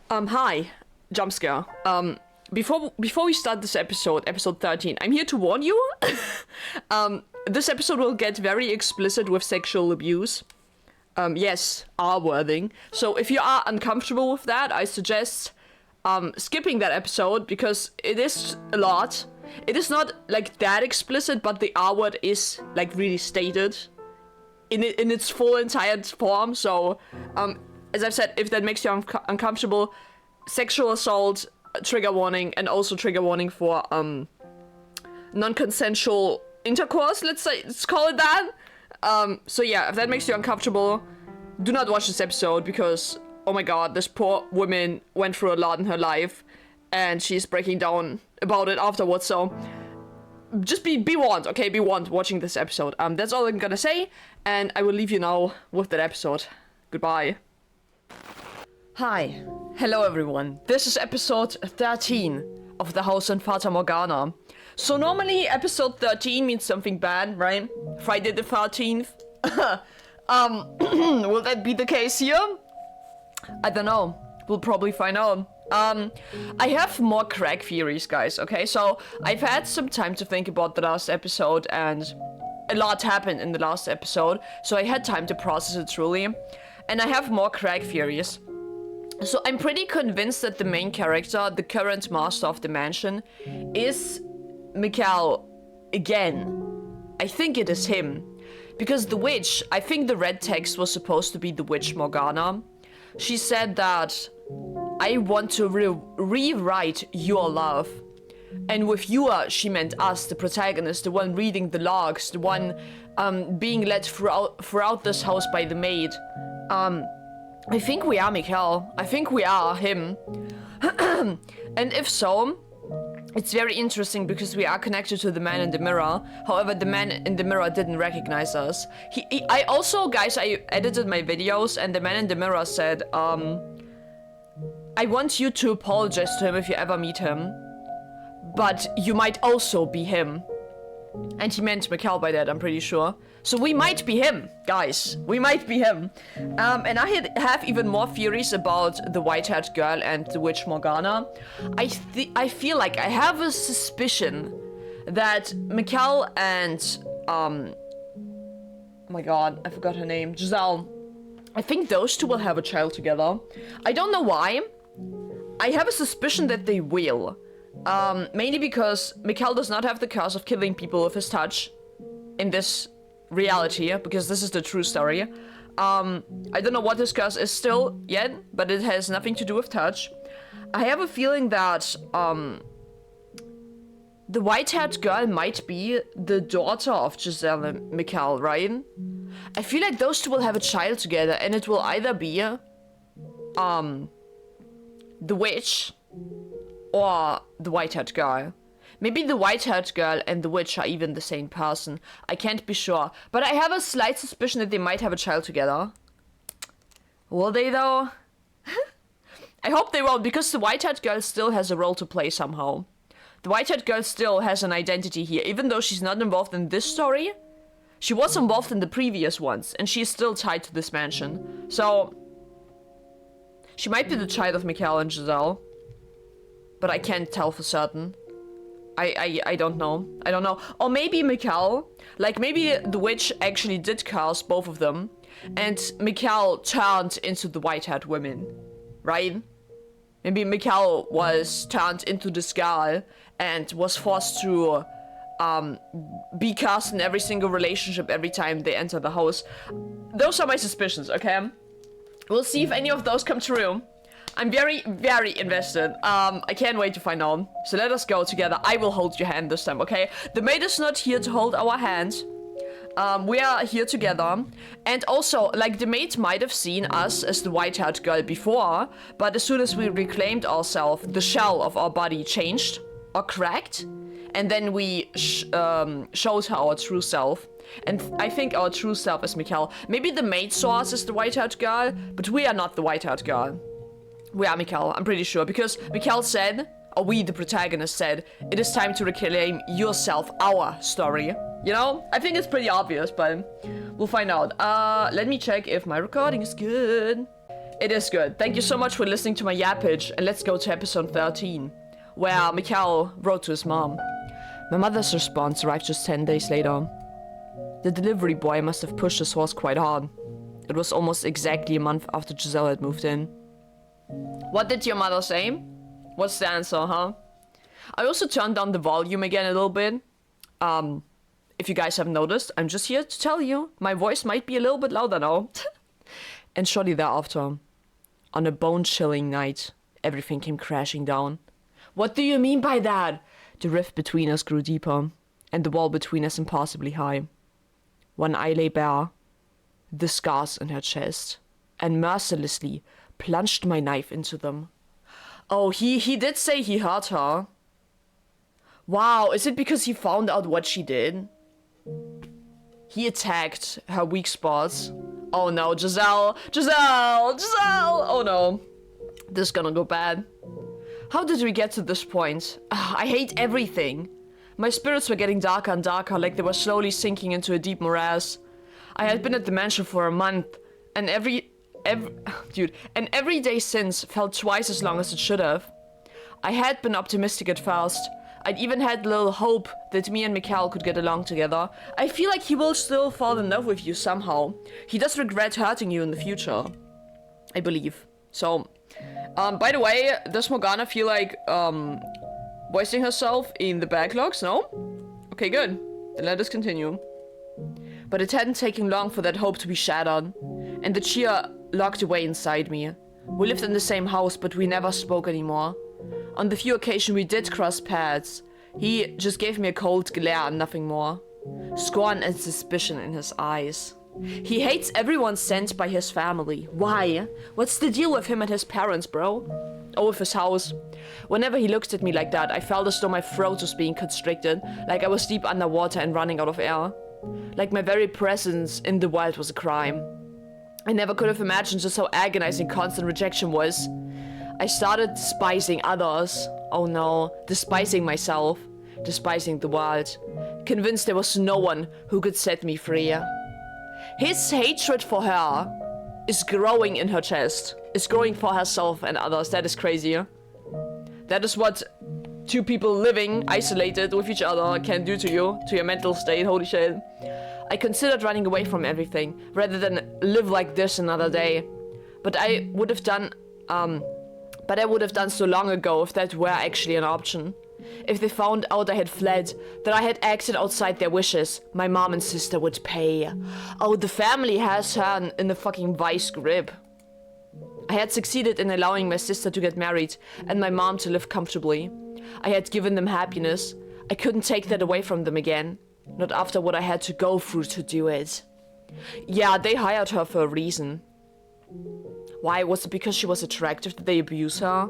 Hi, jump scare. Before we start this episode 13, I'm here to warn you. This episode will get very explicit with sexual abuse. Yes, R-wording. So if you are uncomfortable with that, I suggest skipping that episode because it is a lot. It is not like that explicit, but the R-word is like really stated in its full entire form. So as I've said, if that makes you uncomfortable, sexual assault, trigger warning, and also trigger warning for non-consensual intercourse, let's call it that. So yeah, if that makes you uncomfortable, do not watch this episode because, oh my god, this poor woman went through a lot in her life and she's breaking down about it afterwards, so just be warned, okay? Be warned watching this episode. That's all I'm gonna say, and I will leave you now with that episode. Goodbye. Hi. Hello everyone. This is episode 13 of The House on Fata Morgana. So normally episode 13 means something bad, right? Friday the 13th. Will that be the case here? I don't know. We'll probably find out. I have more crack theories, guys, okay? So I've had some time to think about the last episode and a lot happened in the last episode. So I had time to process it truly. And I have more crack theories. So I'm pretty convinced that the main character, the current master of the mansion, is Mikhail again. I think it is him. Because the witch, I think the red text was supposed to be the witch Morgana. She said that I want to rewrite your love. And with your, she meant us, the protagonist, the one reading the logs, the one being led throughout this house by the maid. I think we are Mikhail. I think we are him. And if so, it's very interesting because we are connected to the man in the mirror. However, the man in the mirror didn't recognize us. I also, guys, I edited my videos and the man in the mirror said, I want you to apologize to him if you ever meet him. But you might also be him. And he meant Mikhail by that, I'm pretty sure. So we might be him, guys. We might be him. And I have even more theories about the white-haired girl and the witch Morgana. I feel like I have a suspicion that Mikhail and oh my god, I forgot her name, Giselle. I think those two will have a child together. I don't know why. I have a suspicion that they will. Mainly because Mikhail does not have the curse of killing people with his touch in this reality, because this is the true story. I don't know what his curse is still yet, but it has nothing to do with touch. I have a feeling that the white-haired girl might be the daughter of Giselle and Mikhail, right? I feel like those two will have a child together, and it will either be the witch or the white-haired girl. Maybe the white-haired girl and the witch are even the same person. I can't be sure. But I have a slight suspicion that they might have a child together. Will they, though? I hope they won't, because the white-haired girl still has a role to play somehow. The white-haired girl still has an identity here, even though she's not involved in this story. She was involved in the previous ones, and she's still tied to this mansion. So she might be the child of Mikhail and Giselle. But I can't tell for certain. I don't know. I don't know. Or maybe Mikhail, like maybe the witch actually did curse both of them. And Mikhail turned into the white-haired women. Right? Maybe Mikhail was turned into this girl and was forced to be cast in every single relationship every time they enter the house. Those are my suspicions, okay? We'll see if any of those come true. I'm very, very invested. I can't wait to find out. So let us go together. I will hold your hand this time, okay? The maid is not here to hold our hand. We are here together. And also, like, the maid might have seen us as the white-haired girl before, but as soon as we reclaimed ourselves, the shell of our body changed or cracked. And then we showed her our true self. And I think our true self is Mikhail. Maybe the maid saw us as the white-haired girl, but we are not the white-haired girl. We are Mikhail, I'm pretty sure, because Mikhail said, or we, the protagonist, said, it is time to reclaim yourself, our story. You know? I think it's pretty obvious, but we'll find out. Let me check if my recording is good. It is good. Thank you so much for listening to my yappage, and let's go to episode 13, where Mikhail wrote to his mom. My mother's response arrived just 10 days later. The delivery boy must have pushed his horse quite hard. It was almost exactly a month after Giselle had moved in. What did your mother say? What's the answer, huh? I also turned down the volume again a little bit. If you guys have noticed, I'm just here to tell you, my voice might be a little bit louder now. And shortly thereafter, on a bone-chilling night, everything came crashing down. What do you mean by that? The rift between us grew deeper, and the wall between us impossibly high. One eye lay bare, the scars in her chest, and mercilessly plunged my knife into them. Oh, he did say he hurt her. Wow, is it because he found out what she did? He attacked her weak spots. Oh no, Giselle! Oh no. This is gonna go bad. How did we get to this point? I hate everything. My spirits were getting darker and darker, like they were slowly sinking into a deep morass. I had been at the mansion for a month, and every day since felt twice as long as it should have. I had been optimistic at first. I'd even had little hope that me and Mikhail could get along together. I feel like he will still fall in love with you somehow. He does regret hurting you in the future, I believe. So, by the way, does Morgana feel like voicing herself in the backlogs? No? Okay, good. Then let us continue. But it hadn't taken long for that hope to be shattered, and the cheer locked away inside me. We lived in the same house, but we never spoke anymore. On the few occasions we did cross paths, he just gave me a cold glare and nothing more. Scorn and suspicion in his eyes. He hates everyone sent by his family. Why? What's the deal with him and his parents, bro? Oh, with his house. Whenever he looked at me like that, I felt as though my throat was being constricted, like I was deep underwater and running out of air. Like my very presence in the wild was a crime. I never could have imagined just how agonizing constant rejection was. I started despising others. Oh no, despising myself. Despising the world. Convinced there was no one who could set me free. His hatred for her is growing in her chest. Is growing for herself and others. That is crazy. That is what two people living isolated with each other can do to you, to your mental state. Holy shit. I considered running away from everything rather than live like this another day. But I would have done so long ago if that were actually an option. If they found out I had fled, that I had acted outside their wishes, my mom and sister would pay. Oh, the family has her in the fucking vice grip. I had succeeded in allowing my sister to get married and my mom to live comfortably. I had given them happiness. I couldn't take that away from them again. Not after what I had to go through to do it. Yeah, they hired her for a reason. Why? Was it because she was attractive that they abuse her?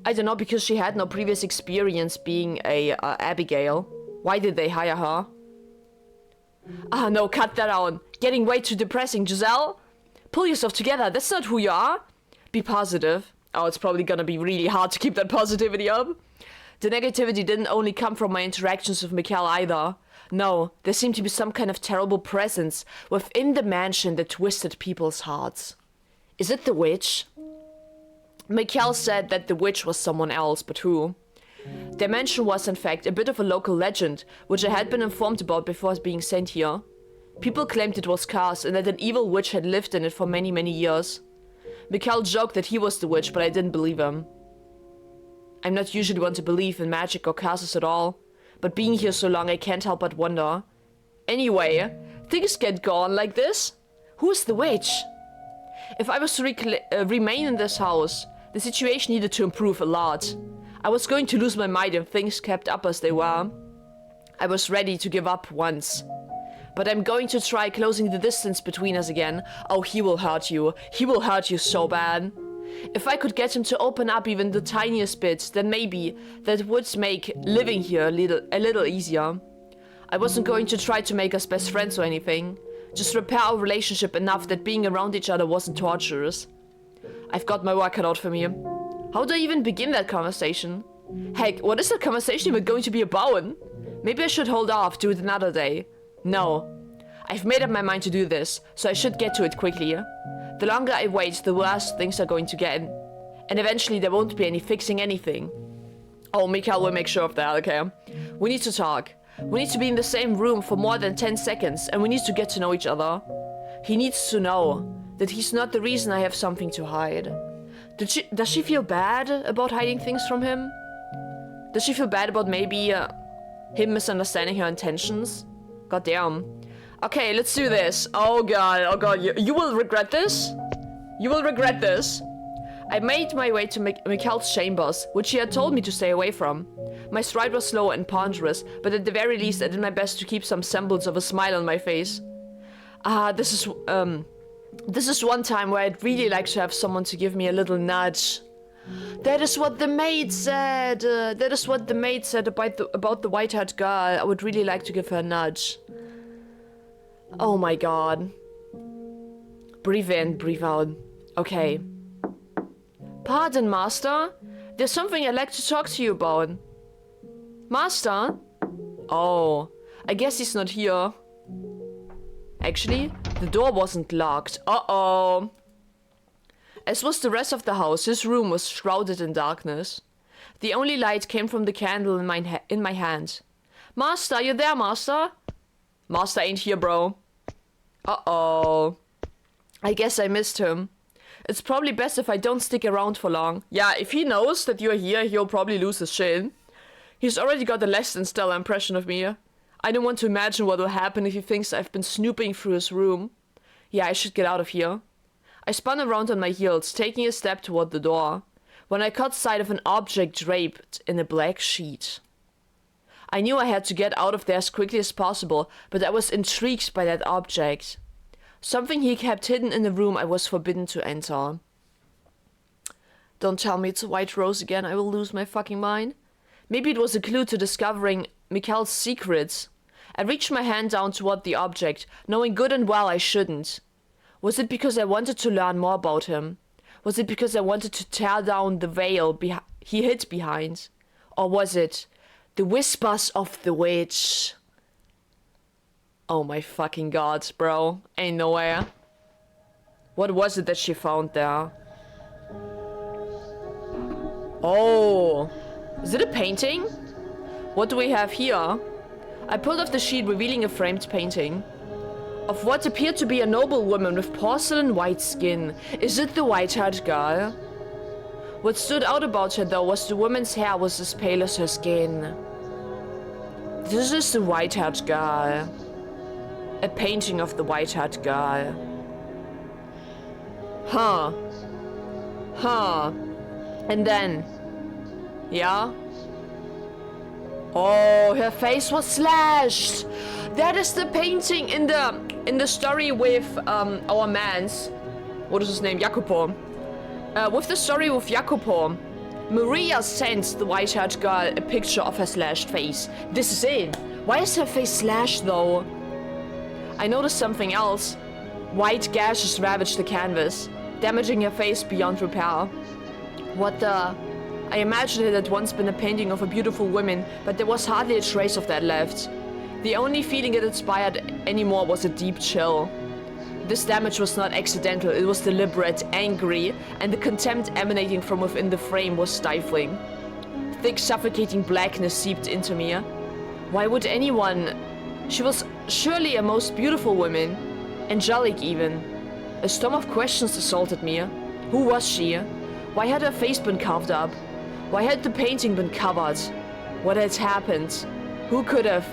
I don't know, because she had no previous experience being a Abigail. Why did they hire her? Ah, no, cut that out. Getting way too depressing, Giselle. Pull yourself together, that's not who you are. Be positive. Oh, it's probably gonna be really hard to keep that positivity up. The negativity didn't only come from my interactions with Mikhail either. No, there seemed to be some kind of terrible presence within the mansion that twisted people's hearts. Is it the witch? Mikhail said that the witch was someone else, but who? Their mansion was in fact a bit of a local legend, which I had been informed about before being sent here. People claimed it was cursed and that an evil witch had lived in it for many, many years. Mikhail joked that he was the witch, but I didn't believe him. I'm not usually one to believe in magic or curses at all, but being here so long I can't help but wonder. Anyway, things can't go on like this. Who's the witch? If I was to remain in this house, the situation needed to improve a lot. I was going to lose my mind if things kept up as they were. I was ready to give up once. But I'm going to try closing the distance between us again. Oh, he will hurt you. He will hurt you so bad. If I could get him to open up even the tiniest bit, then maybe that would make living here a little easier. I wasn't going to try to make us best friends or anything. Just repair our relationship enough that being around each other wasn't torturous. I've got my work cut out for me. How do I even begin that conversation? Heck, what is that conversation even going to be about? Maybe I should hold off, do it another day. No. I've made up my mind to do this, so I should get to it quickly. The longer I wait, the worse things are going to get. And eventually there won't be any fixing anything. Oh, Mikael will make sure of that, okay? We need to talk. We need to be in the same room for more than 10 seconds, and we need to get to know each other. He needs to know that he's not the reason I have something to hide. Does she feel bad about hiding things from him? Does she feel bad about maybe him misunderstanding her intentions? God damn. Okay, let's do this. Oh god, you will regret this. You will regret this. I made my way to Mikael's chambers, which he had told me to stay away from. My stride was slow and ponderous, but at the very least I did my best to keep some semblance of a smile on my face. This is one time where I'd really like to have someone to give me a little nudge. That is what the maid said. That is what the maid said about the white-haired girl. I would really like to give her a nudge. Oh my god. Breathe in, breathe out. Okay. Pardon, master. There's something I'd like to talk to you about. Master? Oh, I guess he's not here. Actually, the door wasn't locked. Uh-oh. As was the rest of the house, his room was shrouded in darkness. The only light came from the candle in my hand. Master, you there, master? Master ain't here, bro. Uh-oh. I guess I missed him. It's probably best if I don't stick around for long. Yeah, if he knows that you're here, he'll probably lose his shit. He's already got a less than stellar impression of me. I don't want to imagine what will happen if he thinks I've been snooping through his room. Yeah, I should get out of here. I spun around on my heels, taking a step toward the door, when I caught sight of an object draped in a black sheet. I knew I had to get out of there as quickly as possible, but I was intrigued by that object. Something he kept hidden in the room I was forbidden to enter. Don't tell me it's a white rose again, I will lose my fucking mind. Maybe it was a clue to discovering Mikael's secrets. I reached my hand down toward the object, knowing good and well I shouldn't. Was it because I wanted to learn more about him? Was it because I wanted to tear down the veil he hid behind? Or was it the whispers of the witch? Oh my fucking god, bro. Ain't no way. What was it that she found there? Oh. Is it a painting? What do we have here? I pulled off the sheet, revealing a framed painting of what appeared to be a noble woman with porcelain white skin. Is it the white-haired girl? What stood out about her, though, was the woman's hair was as pale as her skin. This is the white-haired girl. A painting of the white-haired girl. Huh. Huh. And then... yeah? Oh, her face was slashed. That is the painting in the story with our man's, what is his name, Jacopo. With the story with Jacopo, Maria sent the white-haired girl a picture of her slashed face. This is it. Why is her face slashed though? I noticed something else. White gashes ravaged the canvas, damaging her face beyond repair. What the? I imagined it had once been a painting of a beautiful woman, but there was hardly a trace of that left. The only feeling it inspired anymore was a deep chill. This damage was not accidental, it was deliberate, angry, and the contempt emanating from within the frame was stifling. Thick, suffocating blackness seeped into me. Why would anyone... She was surely a most beautiful woman. Angelic, even. A storm of questions assaulted me. Who was she? Why had her face been carved up? Why had the painting been covered? What had happened? Who could have?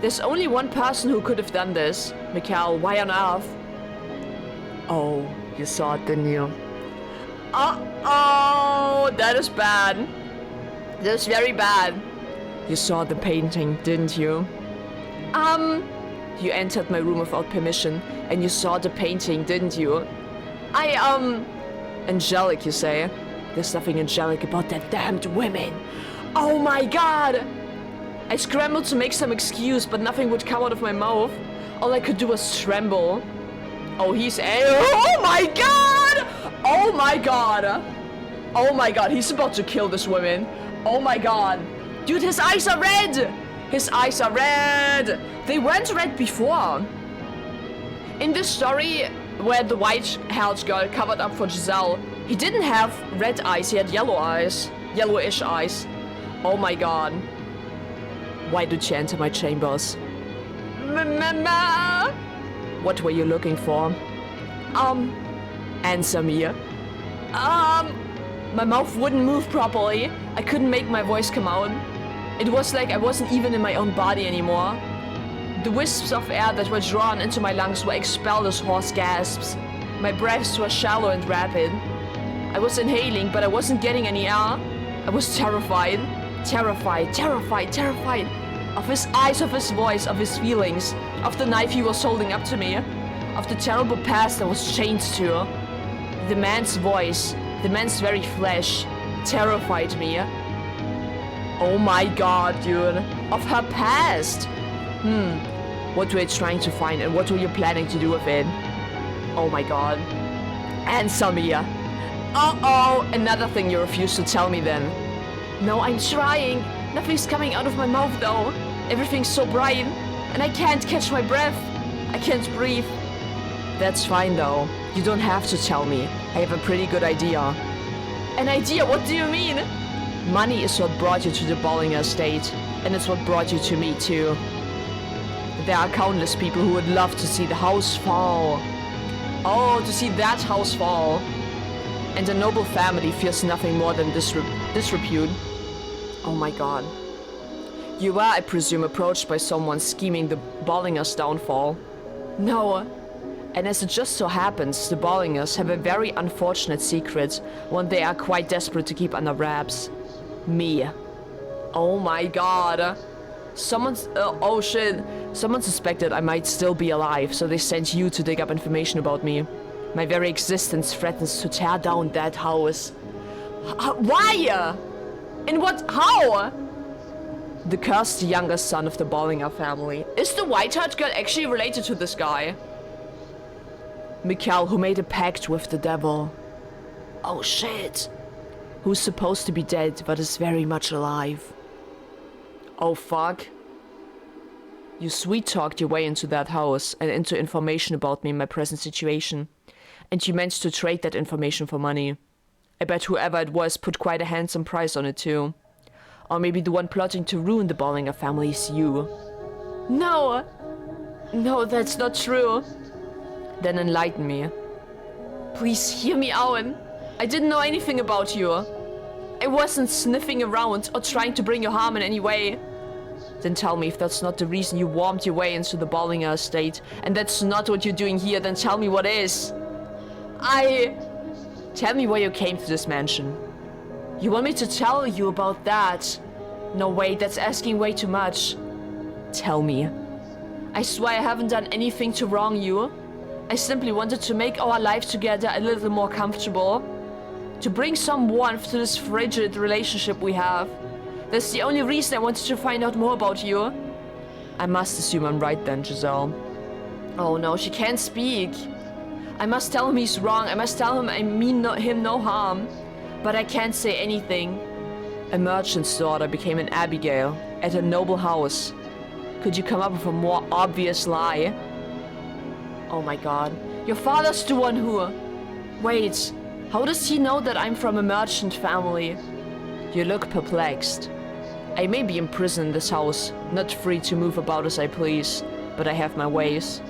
There's only one person who could have done this. Mikael, why on earth? Oh, you saw it, didn't you? Uh-oh, that is bad. That is very bad. You saw the painting, didn't you? You entered my room without permission, and you saw the painting, didn't you? Angelic, you say? There's nothing angelic about that damned women. Oh my god! I scrambled to make some excuse, but nothing would come out of my mouth. All I could do was tremble. Oh, oh my god! Oh my god! Oh my god, he's about to kill this woman. Oh my god. Dude, his eyes are red! His eyes are red! They weren't red before. In this story, where the white-haired girl covered up for Giselle. He didn't have red eyes, he had yellow eyes. Yellowish eyes. Oh my god. Why did you enter my chambers? Mama! What were you looking for? Answer me. My mouth wouldn't move properly. I couldn't make my voice come out. It was like I wasn't even in my own body anymore. The wisps of air that were drawn into my lungs were expelled as hoarse gasps. My breaths were shallow and rapid. I was inhaling, but I wasn't getting any air. I was terrified. Terrified, terrified, terrified. Of his eyes, of his voice, of his feelings. Of the knife he was holding up to me. Of the terrible past I was chained to. The man's voice, the man's very flesh, terrified me. Oh my god, dude. Of her past. What were you trying to find and what were you planning to do with it? Oh my god. Answer me. Uh-oh, another thing you refuse to tell me then. No, I'm trying. Nothing's coming out of my mouth though. Everything's so bright. And I can't catch my breath. I can't breathe. That's fine though. You don't have to tell me. I have a pretty good idea. An idea? What do you mean? Money is what brought you to the Bollinger estate. And it's what brought you to me too. There are countless people who would love to see the house fall. Oh, to see that house fall. And a noble family fears nothing more than disrepute. Oh my god. You were, I presume, approached by someone scheming the Bollingers' downfall. No. And as it just so happens, the Bollingers have a very unfortunate secret, one they are quite desperate to keep under wraps. Me. Oh my god. Oh shit. Someone suspected I might still be alive, so they sent you to dig up information about me. My very existence threatens to tear down that house. Why? In what? How? The cursed younger son of the Bollinger family. Is the white-haired girl actually related to this guy? Mikhail, who made a pact with the devil. Oh shit. Who's supposed to be dead, but is very much alive. Oh fuck. You sweet-talked your way into that house and into information about me in my present situation. And you meant to trade that information for money. I bet whoever it was put quite a handsome price on it too. Or maybe the one plotting to ruin the Bollinger family is you. No! No, that's not true. Then enlighten me. Please hear me out. I didn't know anything about you. I wasn't sniffing around or trying to bring you harm in any way. Then tell me if that's not the reason you wormed your way into the Bollinger estate, and that's not what you're doing here, then tell me what is. Tell me why you came to this mansion. You want me to tell you about that? No, wait, that's asking way too much. Tell me. I swear I haven't done anything to wrong you. I simply wanted to make our life together a little more comfortable. To bring some warmth to this frigid relationship we have. That's the only reason I wanted to find out more about you. I must assume I'm right then, Giselle. Oh no, she can't speak. I must tell him he's wrong. I must tell him I mean him no harm. But I can't say anything. A merchant's daughter became an Abigail at a noble house. Could you come up with a more obvious lie? Oh my god. Your father's the one who... Wait, how does he know that I'm from a merchant family? You look perplexed. I may be imprisoned in this house, not free to move about as I please, but I have my ways.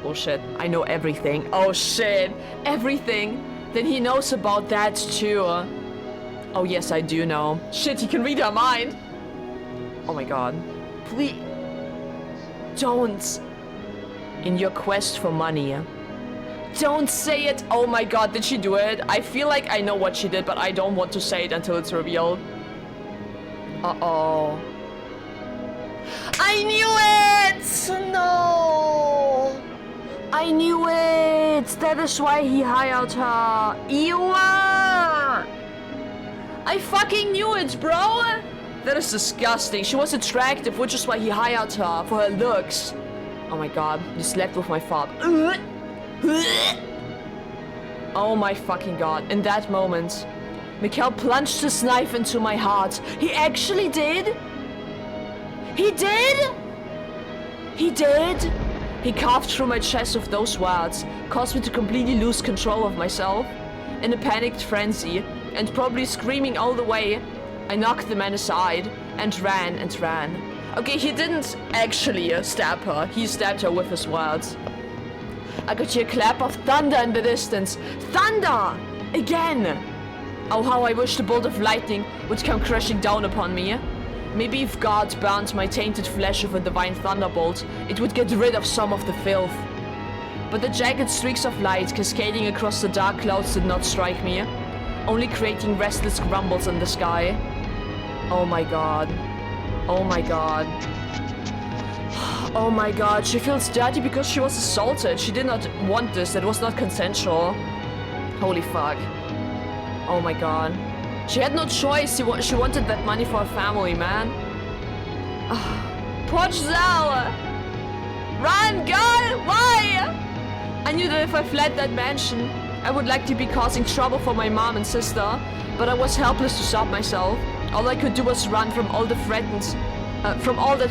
Oh shit, I know everything. Oh shit, everything. Then he knows about that too. Oh yes, I do know. Shit, he can read her mind. Oh my god. Please. Don't. In your quest for money. Don't say it. Oh my god, did she do it? I feel like I know what she did, but I don't want to say it until it's revealed. Uh-oh. I knew it! No! I knew it! That is why he hired her. Ew! I fucking knew it, bro! That is disgusting. She was attractive, which is why he hired her, for her looks. Oh my god, you slept with my father. Oh my fucking god. In that moment, Mikhail plunged his knife into my heart. He actually did? He did? He did? He carved through my chest with those words, caused me to completely lose control of myself. In a panicked frenzy, and probably screaming all the way, I knocked the man aside and ran and ran. Okay, he didn't actually stab her, he stabbed her with his words. I could hear a clap of thunder in the distance. Thunder! Again! Oh, how I wish the bolt of lightning would come crashing down upon me. Maybe if God burned my tainted flesh with a divine thunderbolt, it would get rid of some of the filth. But the jagged streaks of light cascading across the dark clouds did not strike me, only creating restless grumbles in the sky. Oh my god. Oh my god. Oh my god, she feels dirty because she was assaulted. She did not want this, it was not consensual. Holy fuck. Oh my god. She had no choice, she wanted that money for her family, man. Poor Giselle! Run, girl! Why? I knew that if I fled that mansion, I would likely be causing trouble for my mom and sister, but I was helpless to stop myself. All I could do was run from all that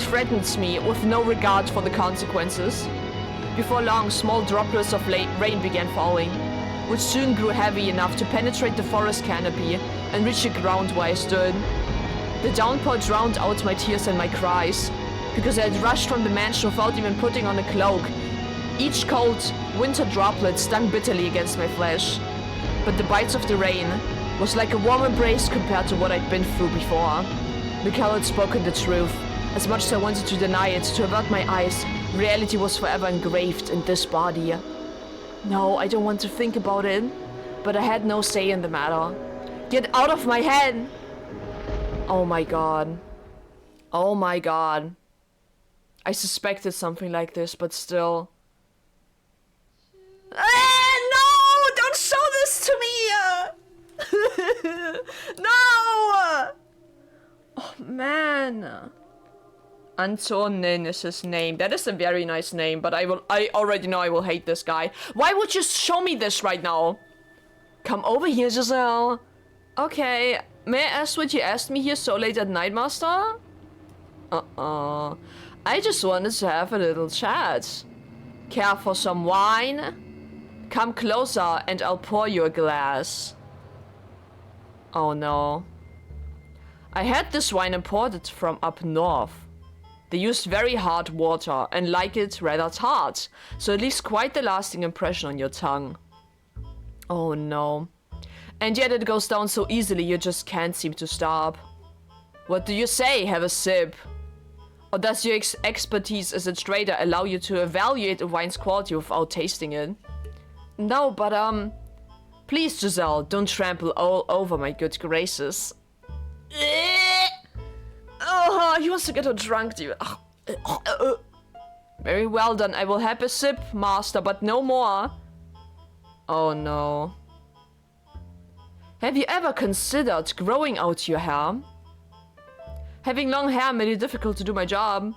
threatens me with no regard for the consequences. Before long, small droplets of rain began falling, which soon grew heavy enough to penetrate the forest canopy and reach the ground where I stood. The downpour drowned out my tears and my cries, because I had rushed from the mansion without even putting on a cloak. Each cold winter droplet stung bitterly against my flesh, but the bites of the rain was like a warm embrace compared to what I'd been through before. Mikhail had spoken the truth. As much as I wanted to deny it, to avert my eyes, reality was forever engraved in this body. No, I don't want to think about it, but I had no say in the matter. Get out of my head! Oh my god. Oh my god. I suspected something like this, but still. No! Don't show this to me! No! Oh man. Antonin is his name. That is a very nice name, but I already know I will hate this guy. Why would you show me this right now? Come over here, Giselle. Okay, may I ask what you asked me here so late at night, Master? I just wanted to have a little chat. Care for some wine? Come closer and I'll pour you a glass. Oh no. I had this wine imported from up north. They used very hard water and like it rather tart, so it leaves quite a lasting impression on your tongue. Oh no. And yet it goes down so easily you just can't seem to stop. What do you say? Have a sip. Or does your expertise as a trader allow you to evaluate a wine's quality without tasting it? No, but please, Giselle, don't trample all over my good graces. Oh, he wants to get her drunk, dude. Very well done. I will have a sip, Master, but no more. Oh no. Have you ever considered growing out your hair? Having long hair made it difficult to do my job.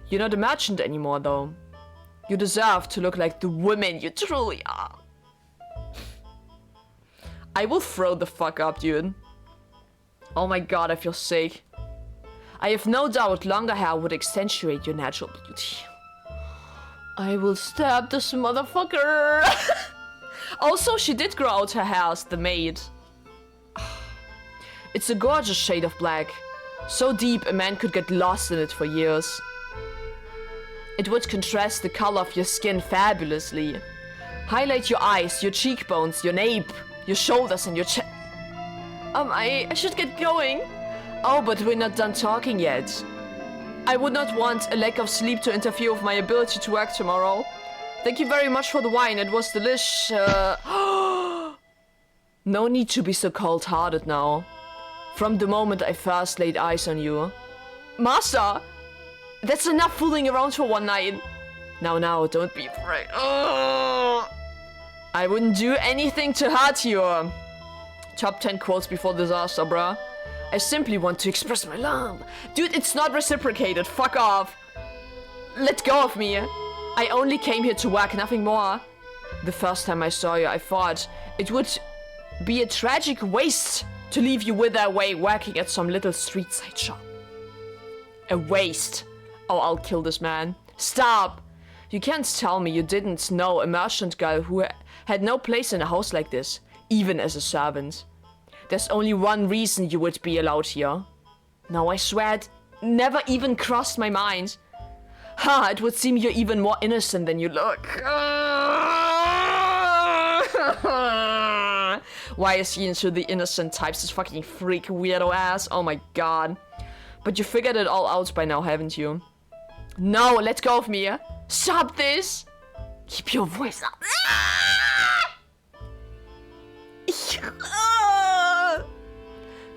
You're not a merchant anymore, though. You deserve to look like the woman you truly are. I will throw the fuck up, dude. Oh my god, I feel sick. I have no doubt longer hair would accentuate your natural beauty. I will stab this motherfucker. Also, she did grow out her hair as the maid. It's a gorgeous shade of black. So deep a man could get lost in it for years. It would contrast the color of your skin fabulously. Highlight your eyes, your cheekbones, your nape, your shoulders and your chest. I should get going. Oh, but we're not done talking yet. I would not want a lack of sleep to interfere with my ability to work tomorrow. Thank you very much for the wine, it was delish. No need to be so cold-hearted now. From the moment I first laid eyes on you. Master! That's enough fooling around for one night. Now, don't be afraid. I wouldn't do anything to hurt you. Top 10 quotes before disaster, bruh. I simply want to express my love. Dude, it's not reciprocated. Fuck off. Let go of me. I only came here to work, nothing more. The first time I saw you, I thought it would be a tragic waste to leave you wither away working at some little street side shop. A waste. Oh, I'll kill this man. Stop. You can't tell me you didn't know a merchant girl who had no place in a house like this, even as a servant. There's only one reason you would be allowed here. No, I swear it never even crossed my mind. Ha, it would seem you're even more innocent than you look. Why is he into the innocent types? This fucking freak weirdo ass. Oh my god. But you figured it all out by now, haven't you? No, let go of me. Stop this. Keep your voice up.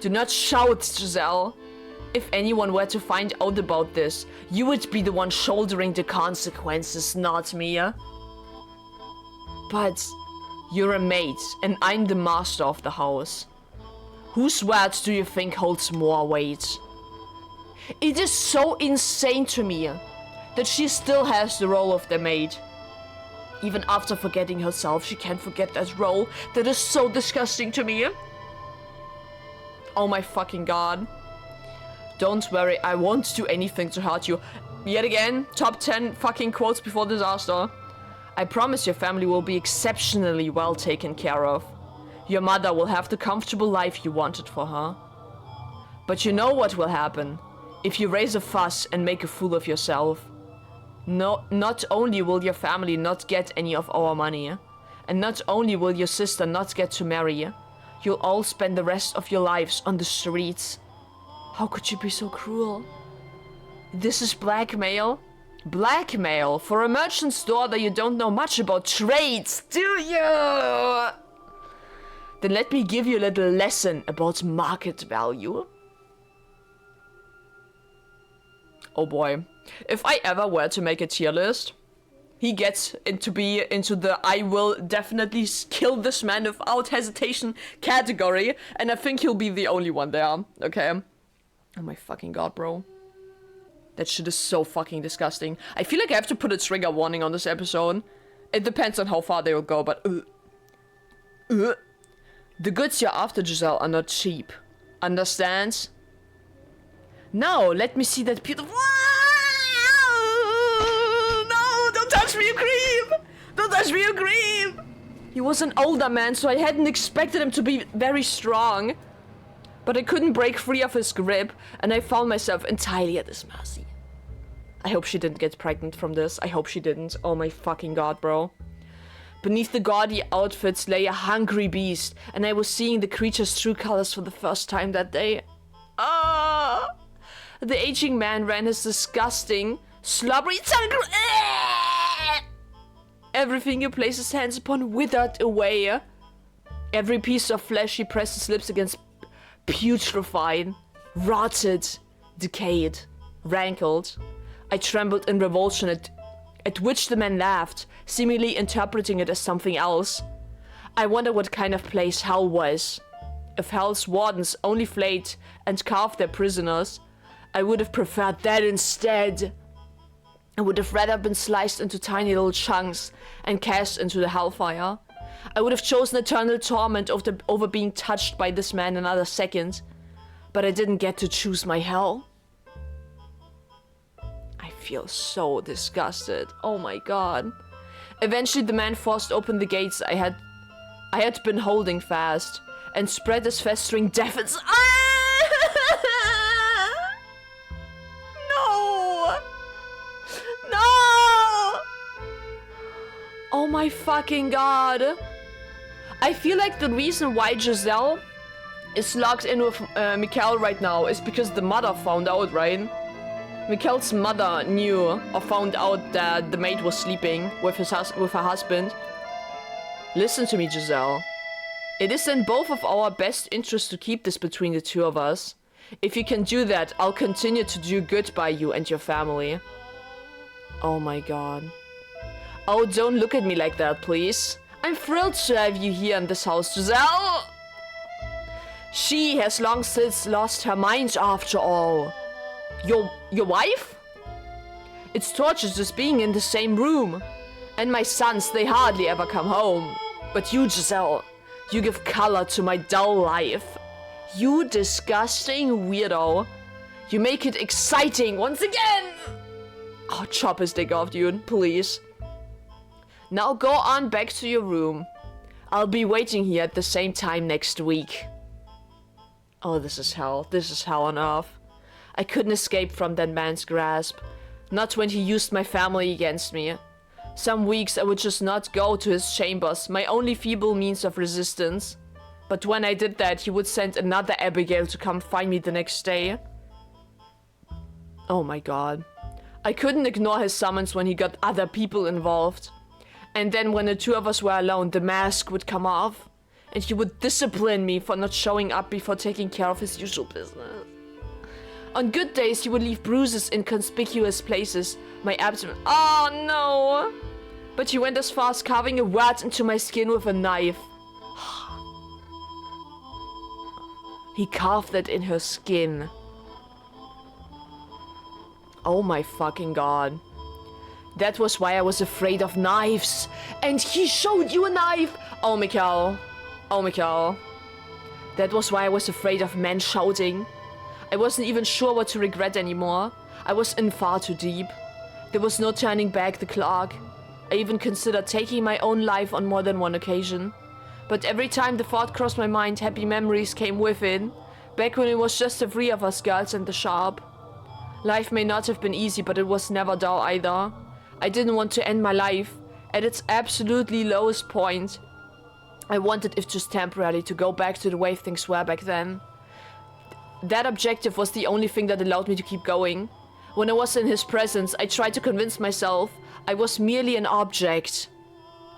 Do not shout, Giselle. If anyone were to find out about this, you would be the one shouldering the consequences, not me. But you're a maid, and I'm the master of the house. Whose word do you think holds more weight? It is so insane to me that she still has the role of the maid. Even after forgetting herself, she can't forget that role. That is so disgusting to me. Oh my fucking god. Don't worry, I won't do anything to hurt you. Yet again, top 10 fucking quotes before disaster. I promise your family will be exceptionally well taken care of. Your mother will have the comfortable life you wanted for her. But you know what will happen if you raise a fuss and make a fool of yourself. No, not only will your family not get any of our money, and not only will your sister not get to marry, you'll all spend the rest of your lives on the streets. How could you be so cruel? This is blackmail? Blackmail for a merchant store that you don't know much about trades, do you? Then let me give you a little lesson about market value. Oh boy. If I ever were to make a tier list, he gets into the I will definitely kill this man without hesitation category, and I think he'll be the only one there, okay? Oh my fucking god, bro. That shit is so fucking disgusting. I feel like I have to put a trigger warning on this episode. It depends on how far they will go, but... The goods you're after, Giselle, are not cheap. Understand? No, let me see that beautiful... No, don't touch me, you creep! Don't touch me, you creep! He was an older man, so I hadn't expected him to be very strong. But I couldn't break free of his grip, and I found myself entirely at his mercy. I hope she didn't get pregnant from this. I hope she didn't. Oh my fucking god, bro. Beneath the gaudy outfits lay a hungry beast, and I was seeing the creature's true colors for the first time that day. Ah! The aging man ran his disgusting, slobbery tongue. Everything he placed his hands upon withered away. Every piece of flesh he pressed his lips against putrefied, rotted, decayed, rankled. I trembled in revulsion at which the man laughed, seemingly interpreting it as something else. I wonder what kind of place hell was. If hell's wardens only flayed and carved their prisoners, I would have preferred that instead. I would have rather been sliced into tiny little chunks and cast into the hellfire. I would have chosen eternal torment over being touched by this man another second, but I didn't get to choose my hell. I feel so disgusted. Oh my god. Eventually the man forced open the gates I had been holding fast and spread his festering death its... No! No! Oh my fucking god. I feel like the reason why Giselle is locked in with Mikhail right now is because the mother found out, right? Mikhail's mother knew or found out that the maid was sleeping with her husband. Listen to me, Giselle. It is in both of our best interests to keep this between the two of us. If you can do that, I'll continue to do good by you and your family. Oh my god. Oh, don't look at me like that, please. I'm thrilled to have you here in this house, Giselle. She has long since lost her mind after all. Your wife? It's torture just being in the same room. And my sons, they hardly ever come home. But you, Giselle, you give color to my dull life. You disgusting weirdo. You make it exciting once again. Oh, chop his dick off, dude, please. Now go on back to your room. I'll be waiting here at the same time next week. Oh, this is hell. This is hell on earth. I couldn't escape from that man's grasp. Not when he used my family against me. Some weeks I would just not go to his chambers, my only feeble means of resistance. But when I did that, he would send another Abigail to come find me the next day. Oh my god. I couldn't ignore his summons when he got other people involved. And then when the two of us were alone, the mask would come off. And he would discipline me for not showing up before taking care of his usual business. On good days, he would leave bruises in conspicuous places. My abdomen. Oh no! But he went as far as carving a word into my skin with a knife. He carved it in her skin. Oh my fucking god. That was why I was afraid of knives. And he showed you a knife! Oh, Mikhail. Oh, Mikhail. That was why I was afraid of men shouting. I wasn't even sure what to regret anymore. I was in far too deep. There was no turning back the clock. I even considered taking my own life on more than one occasion. But every time the thought crossed my mind, happy memories came with it. Back when it was just the three of us girls and the shop. Life may not have been easy, but it was never dull either. I didn't want to end my life at its absolutely lowest point. I wanted, if just temporarily, to go back to the way things were back then. That objective was the only thing that allowed me to keep going. When I was in his presence, I tried to convince myself I was merely an object.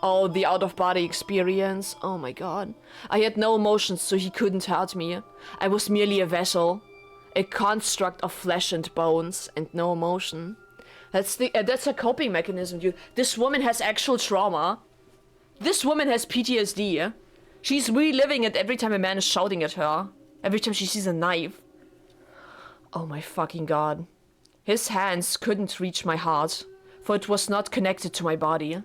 Oh, the out-of-body experience. Oh my god. I had no emotions, so he couldn't hurt me. I was merely a vessel. A construct of flesh and bones, and no emotion. That's a coping mechanism, dude. This woman has actual trauma. This woman has PTSD. She's reliving it every time a man is shouting at her. Every time she sees a knife. Oh my fucking god. His hands couldn't reach my heart, for it was not connected to my body.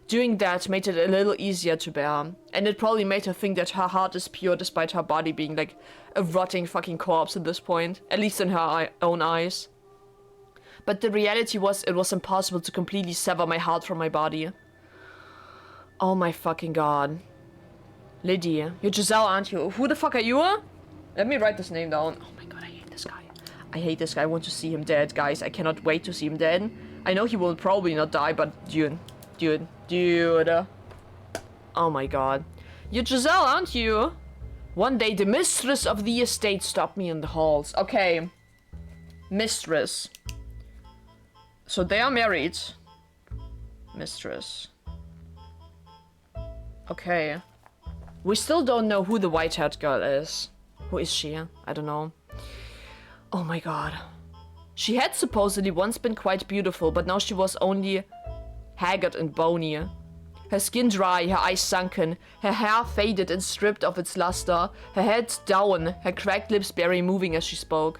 Doing that made it a little easier to bear, and it probably made her think that her heart is pure despite her body being like a rotting fucking corpse at this point, at least in her own eyes. But the reality was it was impossible to completely sever my heart from my body. Oh my fucking god. Liddy, you're Giselle, aren't you? Who the fuck are you? Let me write this name down. Oh my god, I hate this guy. I hate this guy. I want to see him dead, guys. I cannot wait to see him dead. I know he will probably not die, but dude. Oh my god. You're Giselle, aren't you? One day the mistress of the estate stopped me in the halls. Okay. Mistress. So they are married. Mistress. Okay. We still don't know who the white-haired girl is. Who is she? I don't know. Oh my god. She had supposedly once been quite beautiful, but now she was only haggard and bony. Her skin dry, her eyes sunken, her hair faded and stripped of its luster, her head down, her cracked lips barely moving as she spoke.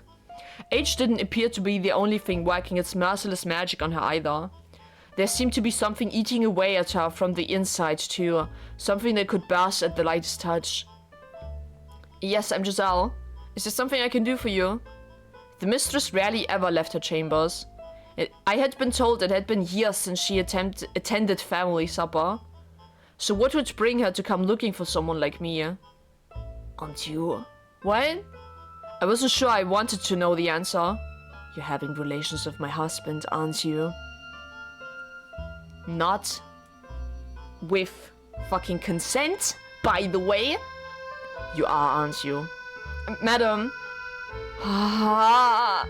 Age didn't appear to be the only thing working its merciless magic on her either. There seemed to be something eating away at her from the inside too, something that could burst at the lightest touch. Yes, I'm Giselle. Is there something I can do for you? The mistress rarely ever left her chambers. I had been told it had been years since she attended family supper. So what would bring her to come looking for someone like me? Aren't you? What? I wasn't sure I wanted to know the answer. You're having relations with my husband, aren't you? Not with fucking consent, by the way. You are, aren't you? Madam. Ah,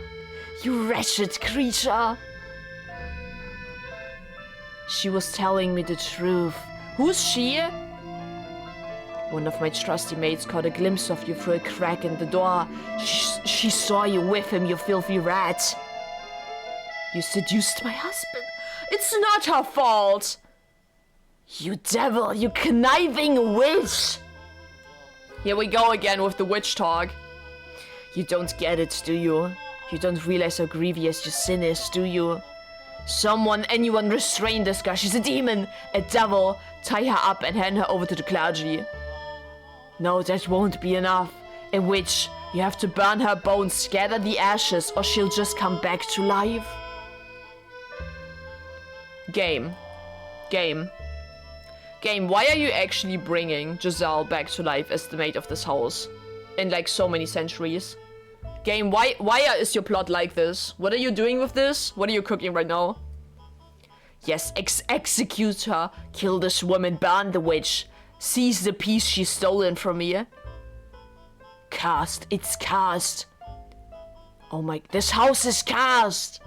you wretched creature. She was telling me the truth. Who's she? One of my trusty maids caught a glimpse of you through a crack in the door. She saw you with him, you filthy rat. You seduced my husband. It's not her fault. You devil, you conniving witch. Here we go again with the witch talk. You don't get it, do you? You don't realize how grievous your sin is, do you? Anyone restrain this girl. She's a demon, a devil. Tie her up and hand her over to the clergy. No, that won't be enough. A witch. You have to burn her bones, scatter the ashes, or she'll just come back to life. Game. Game, why are you actually bringing Giselle back to life as the maid of this house? In like so many centuries. Game, why is your plot like this? What are you doing with this? What are you cooking right now? Yes, execute her. Kill this woman, burn the witch. Seize the piece she's stolen from me. Cast. It's cast. Oh my... This house is cast.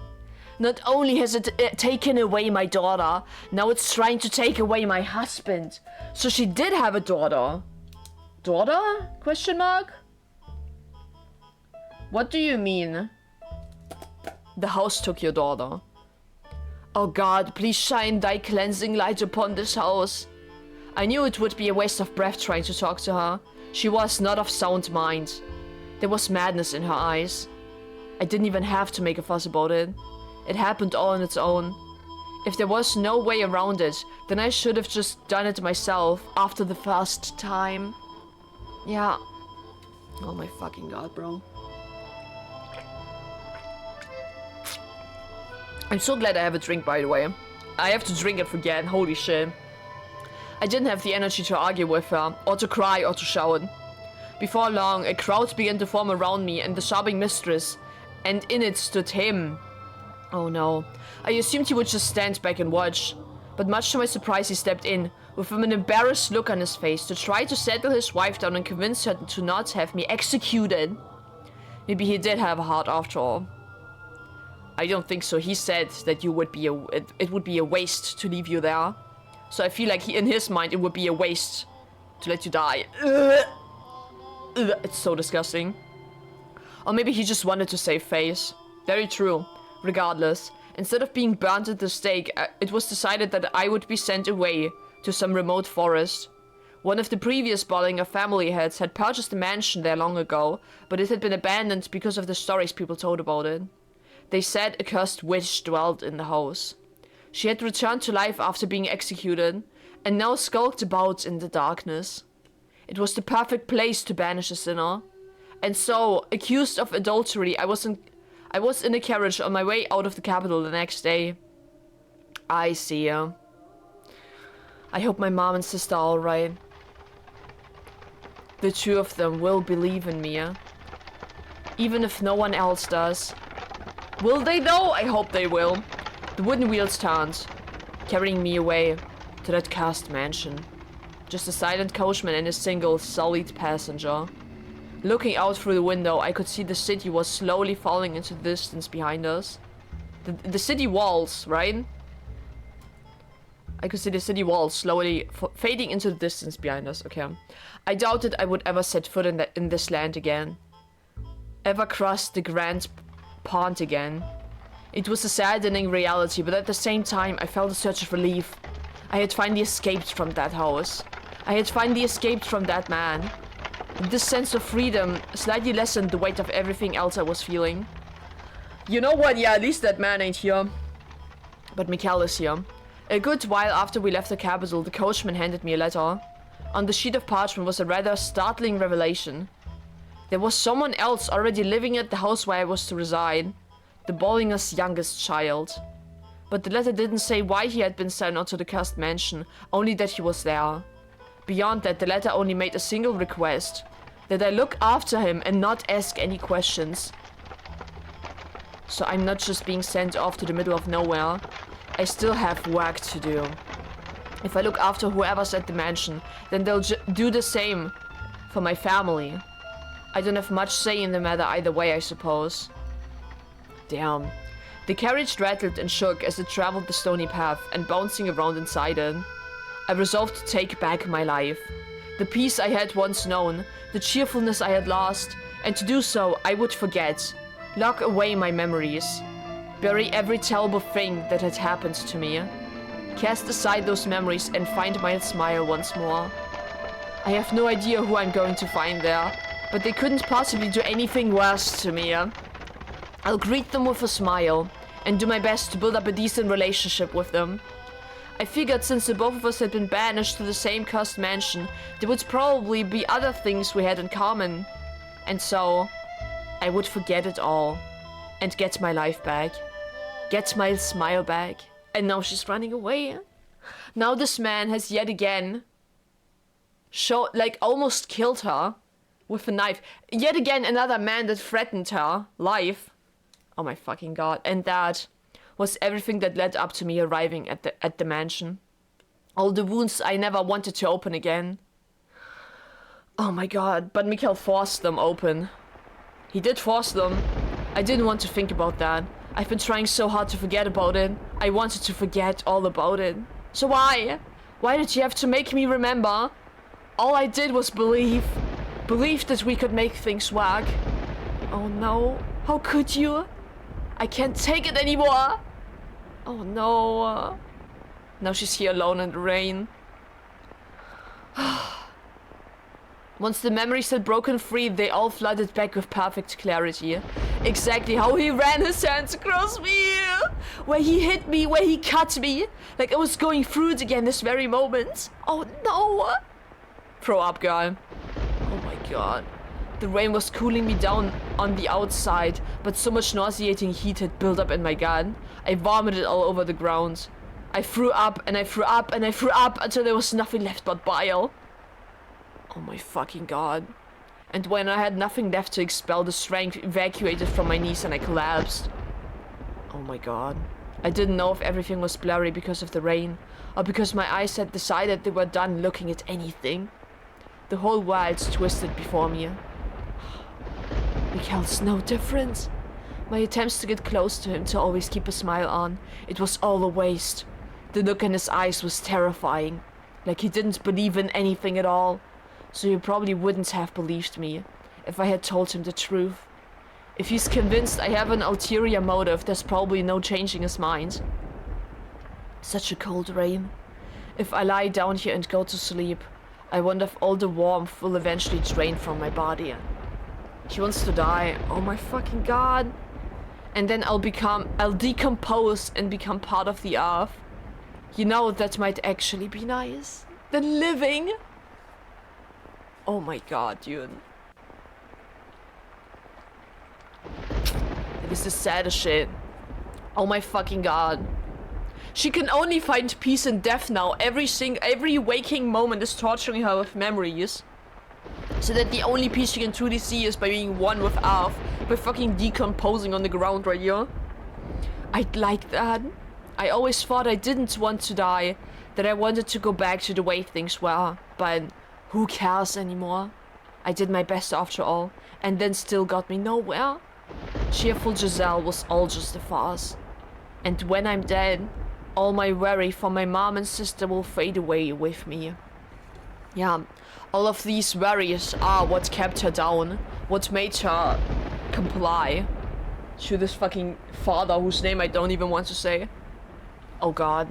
Not only has it taken away my daughter, now it's trying to take away my husband. So she did have a daughter. Daughter? Question mark? What do you mean? The house took your daughter. Oh God, please shine thy cleansing light upon this house. I knew it would be a waste of breath trying to talk to her. She was not of sound mind. There was madness in her eyes. I didn't even have to make a fuss about it. It happened all on its own. If there was no way around it, then I should have just done it myself after the first time. Yeah. Oh my fucking God, bro. I'm so glad I have a drink, by the way. I have to drink it again, holy shit. I didn't have the energy to argue with her, or to cry, or to shout. Before long, a crowd began to form around me and the sobbing mistress, and in it stood him. Oh no. I assumed he would just stand back and watch. But much to my surprise, he stepped in, with an embarrassed look on his face, to try to settle his wife down and convince her to not have me executed. Maybe he did have a heart after all. I don't think so. He said that you would be it would be a waste to leave you there. So I feel like in his mind, it would be a waste to let you die. Ugh. Ugh. It's so disgusting. Or maybe he just wanted to save face. Very true. Regardless, instead of being burnt at the stake, it was decided that I would be sent away to some remote forest. One of the previous Bollinger family heads had purchased a mansion there long ago, but it had been abandoned because of the stories people told about it. They said a cursed witch dwelled in the house. She had returned to life after being executed, and now skulked about in the darkness. It was the perfect place to banish a sinner. And so, accused of adultery, I was in a carriage on my way out of the capital the next day. I see ya. I hope my mom and sister are alright. The two of them will believe in me, even if no one else does. Will they though? I hope they will. The wooden wheels turned, carrying me away to that cursed mansion. Just a silent coachman and a single, sullied passenger. Looking out through the window, I could see the city was slowly falling into the distance behind us. The city walls, right? I could see the city walls slowly fading into the distance behind us. Okay. I doubted I would ever set foot in this land again. Ever cross the Grand Pond again. It was a saddening reality, but at the same time, I felt a surge of relief. I had finally escaped from that house. I had finally escaped from that man. This sense of freedom slightly lessened the weight of everything else I was feeling. You know what? Yeah, at least that man ain't here. But Mikhail is here. A good while after we left the capital, the coachman handed me a letter. On the sheet of parchment was a rather startling revelation. There was someone else already living at the house where I was to reside. The Bollinger's youngest child. But the letter didn't say why he had been sent onto the cursed mansion, only that he was there. Beyond that, the letter only made a single request. That I look after him and not ask any questions. So I'm not just being sent off to the middle of nowhere. I still have work to do. If I look after whoever's at the mansion, then they'll do the same for my family. I don't have much say in the matter either way, I suppose. Damn. The carriage rattled and shook as it traveled the stony path and bouncing around inside it. I resolved to take back my life. The peace I had once known, the cheerfulness I had lost, and to do so I would forget. Lock away my memories. Bury every terrible thing that had happened to me. Cast aside those memories and find my smile once more. I have no idea who I'm going to find there, but they couldn't possibly do anything worse to me. I'll greet them with a smile, and do my best to build up a decent relationship with them. I figured since the both of us had been banished to the same cursed mansion, there would probably be other things we had in common. And so, I would forget it all, and get my life back. Get my smile back. And now she's running away. Now this man has yet again almost killed her with a knife. Yet again another man that threatened her life. Oh my fucking god. And that was everything that led up to me arriving at the mansion. All the wounds I never wanted to open again. Oh my god, but Mikhail forced them open. He did force them. I didn't want to think about that. I've been trying so hard to forget about it. I wanted to forget all about it. So why? Why did you have to make me remember? All I did was believe. Believe that we could make things work. Oh no. How could you? I can't take it anymore. Oh no. Now she's here alone in the rain. Once the memories had broken free, they all flooded back with perfect clarity. Exactly how he ran his hands across me. Where he hit me, where he cut me. Like I was going through it again this very moment. Oh no. Throw up, girl. Oh my god. The rain was cooling me down on the outside, but so much nauseating heat had built up in my gut. I vomited all over the ground. I threw up and I threw up and I threw up until there was nothing left but bile. Oh my fucking god. And when I had nothing left to expel, the strength evacuated from my knees and I collapsed. Oh my god. I didn't know if everything was blurry because of the rain, or because my eyes had decided they were done looking at anything. The whole world twisted before me. Mikhail's no different. My attempts to get close to him, to always keep a smile on, it was all a waste. The look in his eyes was terrifying. Like he didn't believe in anything at all. So he probably wouldn't have believed me if I had told him the truth. If he's convinced I have an ulterior motive, there's probably no changing his mind. Such a cold rain. If I lie down here and go to sleep, I wonder if all the warmth will eventually drain from my body. He wants to die. Oh my fucking god. And then I'll decompose and become part of the earth. You know, that might actually be nice. Than living. Oh my god, dude. It is the saddest shit. Oh my fucking god. She can only find peace in death now. Every waking moment is torturing her with memories. So that the only peace she can truly see is by being one with Earth. By fucking decomposing on the ground right here. I'd like that. I always thought I didn't want to die. That I wanted to go back to the way things were. But who cares anymore? I did my best after all. And then still got me nowhere. Cheerful Giselle was all just a farce. And when I'm dead, all my worry for my mom and sister will fade away with me. Yeah, all of these worries are what kept her down. What made her comply to this fucking father whose name I don't even want to say. Oh god.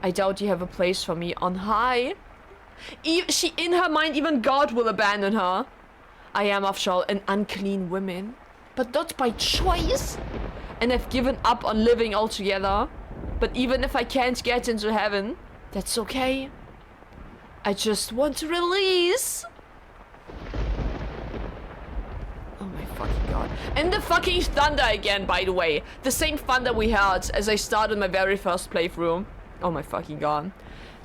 I doubt you have a place for me on high. She, in her mind, even God will abandon her. I am, after all, an unclean woman. But not by choice. And I've given up on living altogether. But even if I can't get into heaven, that's okay. I just want to release. Oh my fucking god. And the fucking thunder again, by the way. The same thunder we had as I started my very first playthrough. Oh my fucking god.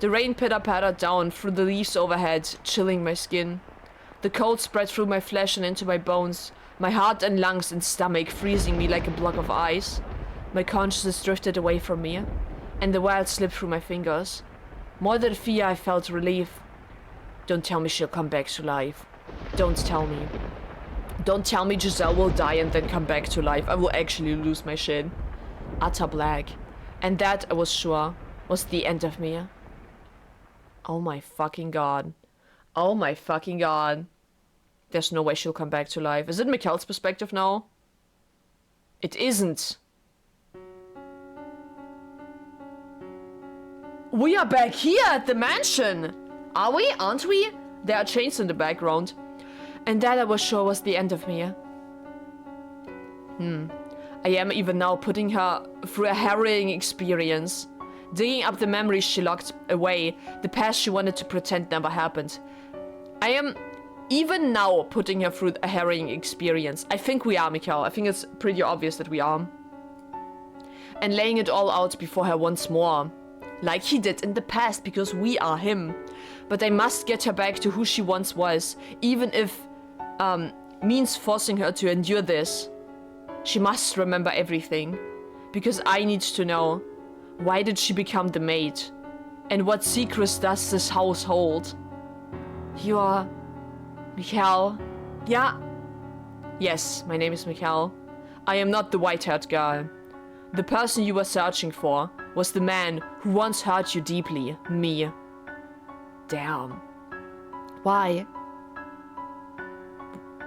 The rain pitter-pattered down through the leaves overhead, chilling my skin. The cold spread through my flesh and into my bones. My heart and lungs and stomach freezing me like a block of ice. My consciousness drifted away from me, and the world slipped through my fingers. More than fear, I felt relief. Don't tell me she'll come back to life. Don't tell me. Don't tell me Giselle will die and then come back to life. I will actually lose my shit. Utter black. And that, I was sure, was the end of me. Oh my fucking god. Oh my fucking god. There's no way she'll come back to life. Is it Mikhail's perspective now? It isn't. We are back here at the mansion! Are we? Aren't we? There are chains in the background. And that, I was sure, was the end of me. I am even now putting her through a harrowing experience. Digging up the memories she locked away, the past she wanted to pretend never happened. I am even now putting her through a harrowing experience. I think we are, Mikhail. I think it's pretty obvious that we are. And laying it all out before her once more. like he did in the past, because we are him. But I must get her back to who she once was, even if means forcing her to endure this. She must remember everything, because I need to know, why did she become the maid? And what secrets does this house hold? You are... Mikhail? Yeah? Yes, my name is Mikhail. I am not the white-haired girl. The person you were searching for was the man who once hurt you deeply, me. Damn. Why?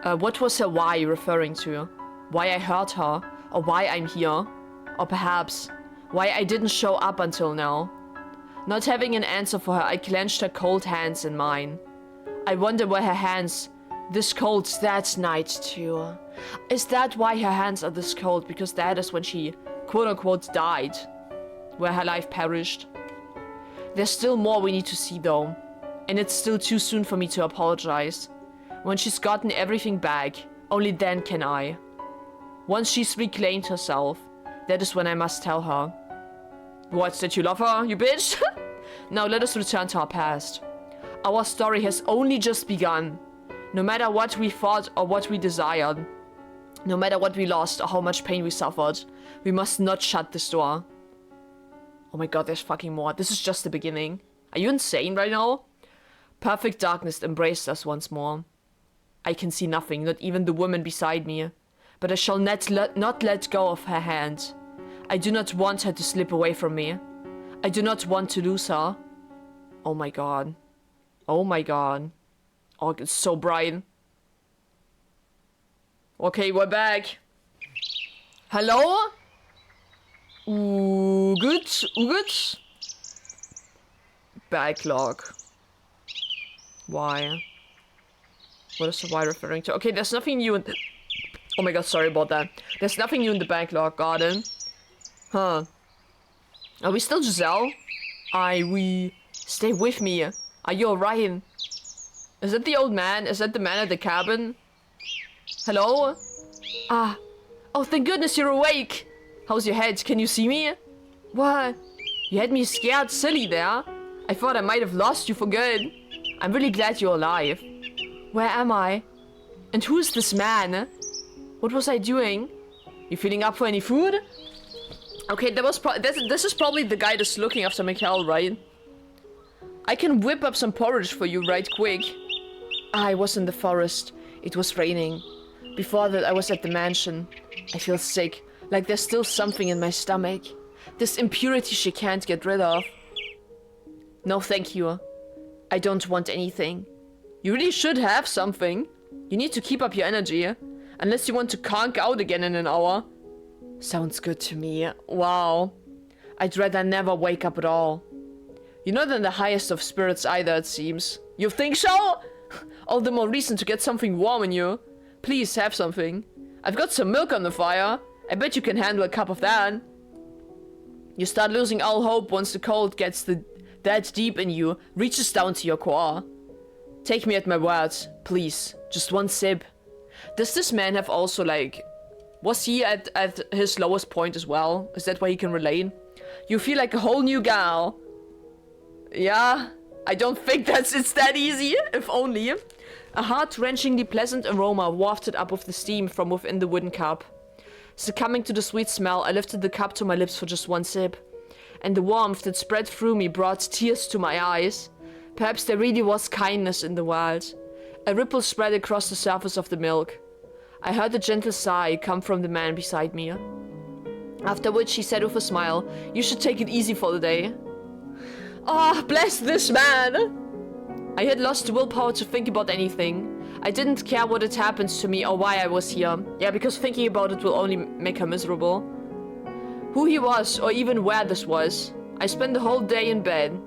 What was her why referring to? Why I hurt her? Or why I'm here? Or perhaps, why I didn't show up until now? Not having an answer for her, I clenched her cold hands in mine. I wonder why her hands this cold that night too. Is that why her hands are this cold? Because that is when she quote-unquote died. Where her life perished. There's still more we need to see though. And it's still too soon for me to apologize. When she's gotten everything back, only then can I. Once she's reclaimed herself, that is when I must tell her. What, that you love her, you bitch? Now let us return to our past. Our story has only just begun. No matter what we fought or what we desired, no matter what we lost or how much pain we suffered, we must not shut this door. Oh my god, there's fucking more. This is just the beginning. Are you insane right now? Perfect darkness embraced us once more. I can see nothing, not even the woman beside me. But I shall not let go of her hand. I do not want her to slip away from me. I do not want to lose her. Oh my god. Oh my god. Oh, it's so bright. Okay, we're back. Hello? Ooh, good. Ooh, good. Backlog. Why? What is the why referring to? Okay, there's nothing new in... Oh my god, sorry about that. There's nothing new in the backlog, got it. Huh. Are we still Giselle? We... Stay with me. Are you alright? Is that the old man? Is that the man at the cabin? Hello? Ah. Oh, thank goodness you're awake. How's your head? Can you see me? What? You had me scared silly there. I thought I might have lost you for good. I'm really glad you're alive. Where am I? And who's this man? What was I doing? You feeling up for any food? Okay, this is probably the guy that's looking after Mikhail, right? I can whip up some porridge for you right quick. I was in the forest. It was raining. Before that, I was at the mansion. I feel sick, like there's still something in my stomach. This impurity she can't get rid of. No, thank you. I don't want anything. You really should have something. You need to keep up your energy. Unless you want to conk out again in an hour. Sounds good to me. Wow. I'd rather never wake up at all. You're not in the highest of spirits either, it seems. You think so? All the more reason to get something warm in you. Please, have something. I've got some milk on the fire. I bet you can handle a cup of that. You start losing all hope once the cold gets that deep in you, reaches down to your core. Take me at my word, please. Just one sip. Does this man have also, like... Was he at his lowest point as well? Is that why he can relate? You feel like a whole new gal. Yeah, I don't think it's that easy, if only. A heart-wrenchingly pleasant aroma wafted up with the steam from within the wooden cup. Succumbing to the sweet smell, I lifted the cup to my lips for just one sip. And the warmth that spread through me brought tears to my eyes. Perhaps there really was kindness in the world. A ripple spread across the surface of the milk. I heard a gentle sigh come from the man beside me. After which he said with a smile, "You should take it easy for the day." Ah, bless this man! I had lost the willpower to think about anything. I didn't care what had happened to me or why I was here. Yeah, because thinking about it will only make her miserable. Who he was, or even where this was. I spent the whole day in bed,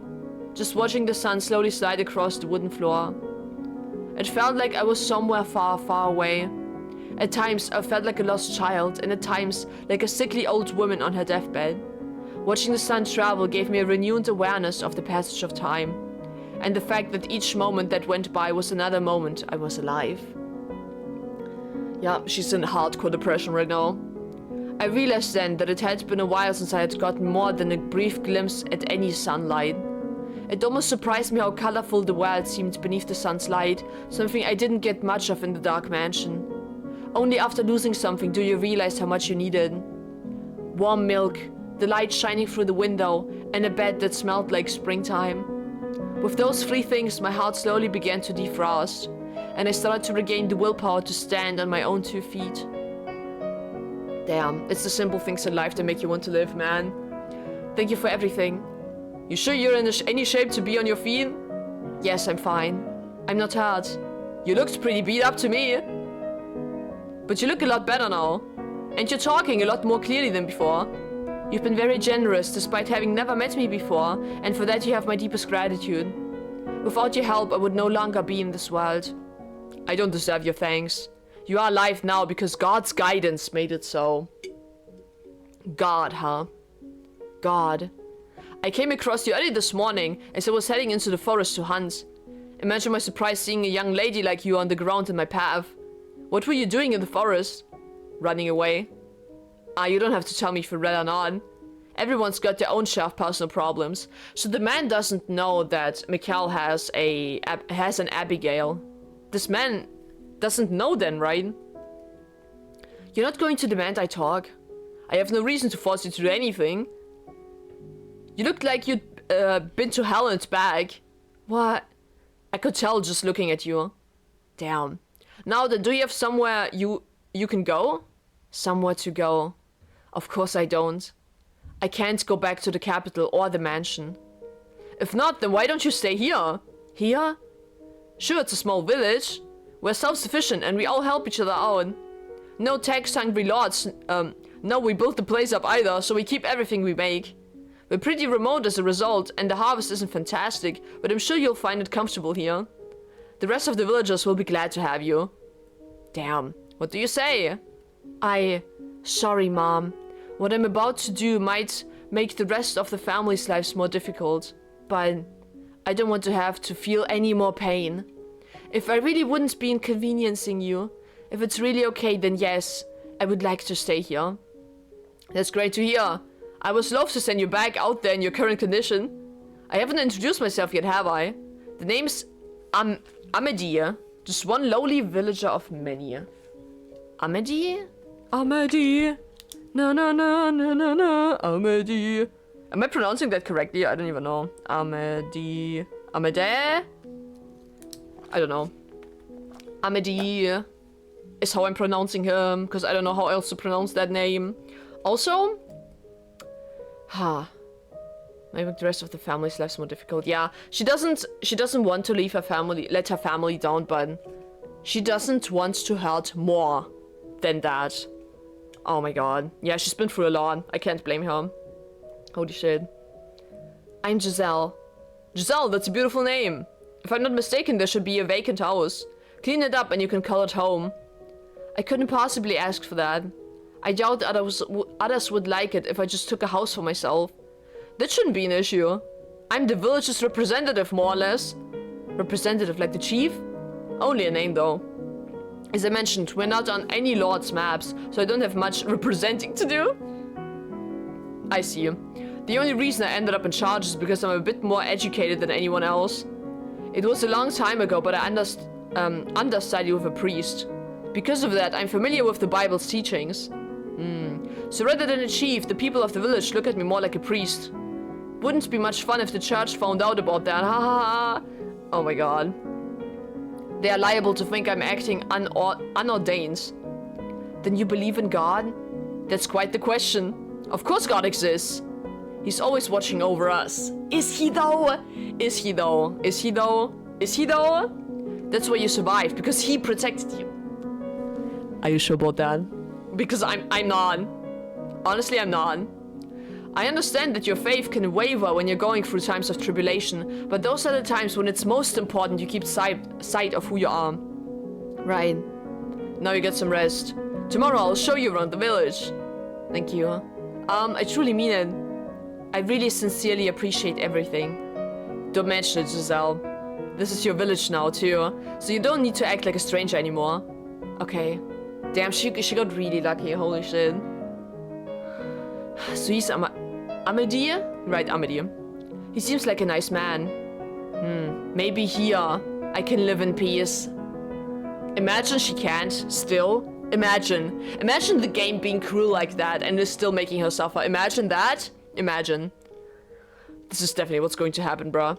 just watching the sun slowly slide across the wooden floor. It felt like I was somewhere far, far away. At times, I felt like a lost child, and at times, like a sickly old woman on her deathbed. Watching the sun travel gave me a renewed awareness of the passage of time, and the fact that each moment that went by was another moment I was alive. Yeah, she's in hardcore depression right now. I realized then that it had been a while since I had gotten more than a brief glimpse at any sunlight. It almost surprised me how colorful the world seemed beneath the sun's light, something I didn't get much of in the dark mansion. Only after losing something do you realize how much you need it. Warm milk, the light shining through the window, and a bed that smelled like springtime. With those three things, my heart slowly began to defrost, and I started to regain the willpower to stand on my own 2 feet. Damn, it's the simple things in life that make you want to live, man. Thank you for everything. You sure you're in any shape to be on your feet? Yes, I'm fine. I'm not hurt. You looked pretty beat up to me. But you look a lot better now. And you're talking a lot more clearly than before. You've been very generous despite having never met me before, and for that you have my deepest gratitude. Without your help, I would no longer be in this world. I don't deserve your thanks. You are alive now because God's guidance made it so. God, huh? God. I came across you early this morning as I was heading into the forest to hunt. Imagine my surprise seeing a young lady like you on the ground in my path. What were you doing in the forest? Running away. You don't have to tell me if you're red or not. Everyone's got their own share of personal problems. So the man doesn't know that Mikhail has an Abigail. This man doesn't know then, right? You're not going to demand I talk. I have no reason to force you to do anything. You looked like you'd been to hell and back. What? I could tell just looking at you. Damn. Now then, do you have somewhere you can go? Somewhere to go. Of course I don't. I can't go back to the capital or the mansion. If not, then why don't you stay here? Here? Sure, it's a small village. We're self-sufficient and we all help each other out. No tax-hungry lords. No, we built the place up either, so we keep everything we make. We're pretty remote as a result, and the harvest isn't fantastic, but I'm sure you'll find it comfortable here. The rest of the villagers will be glad to have you. Damn, what do you say? Sorry, Mom. What I'm about to do might make the rest of the family's lives more difficult, but I don't want to have to feel any more pain. If I really wouldn't be inconveniencing you, if it's really okay, then yes, I would like to stay here. That's great to hear. I was loath to send you back out there in your current condition. I haven't introduced myself yet, have I? The name's Amedee, just one lowly villager of many. Amedee? Amedee. Na na na na na na. Amedee. Am I pronouncing that correctly? I don't even know. Amedee. Amedee? I don't know. Amedee is how I'm pronouncing him, because I don't know how else to pronounce that name. Also, maybe the rest of the family's lives more difficult. Yeah, she doesn't want to leave her family, let her family down, but she doesn't want to hurt more than that. Oh my god. Yeah, she's been through a lot. I can't blame her. Holy shit. I'm Giselle. Giselle, that's a beautiful name. If I'm not mistaken, there should be a vacant house. Clean it up and you can call it home. I couldn't possibly ask for that. I doubt others would like it if I just took a house for myself. That shouldn't be an issue. I'm the village's representative, more or less. Representative like the chief? Only a name, though. As I mentioned, we're not on any lord's maps, so I don't have much representing to do. I see. The only reason I ended up in charge is because I'm a bit more educated than anyone else. It was a long time ago, but I understudied with a priest. Because of that, I'm familiar with the Bible's teachings. So rather than a chief, the people of the village look at me more like a priest. Wouldn't be much fun if the church found out about that. Ha ha ha. Oh my god. They are liable to think I'm acting unordained. Then you believe in God? That's quite the question. Of course God exists. He's always watching over us. Is he though? Is he though? Is he though? Is he though? That's why you survived, because he protected you. Are you sure about that? Because I'm not. Honestly, I'm not. I understand that your faith can waver when you're going through times of tribulation, but those are the times when it's most important you keep sight of who you are. Right. Now you get some rest. Tomorrow I'll show you around the village. Thank you. I truly mean it. I really sincerely appreciate everything. Don't mention it, Giselle. This is your village now, too, so you don't need to act like a stranger anymore. Okay. Damn, she got really lucky, holy shit. So he's Amelie? Right, Amelie. He seems like a nice man. Maybe here I can live in peace. Imagine she can't, still. Imagine the game being cruel like that and is still making her suffer. Imagine that. Imagine. This is definitely what's going to happen, bruh.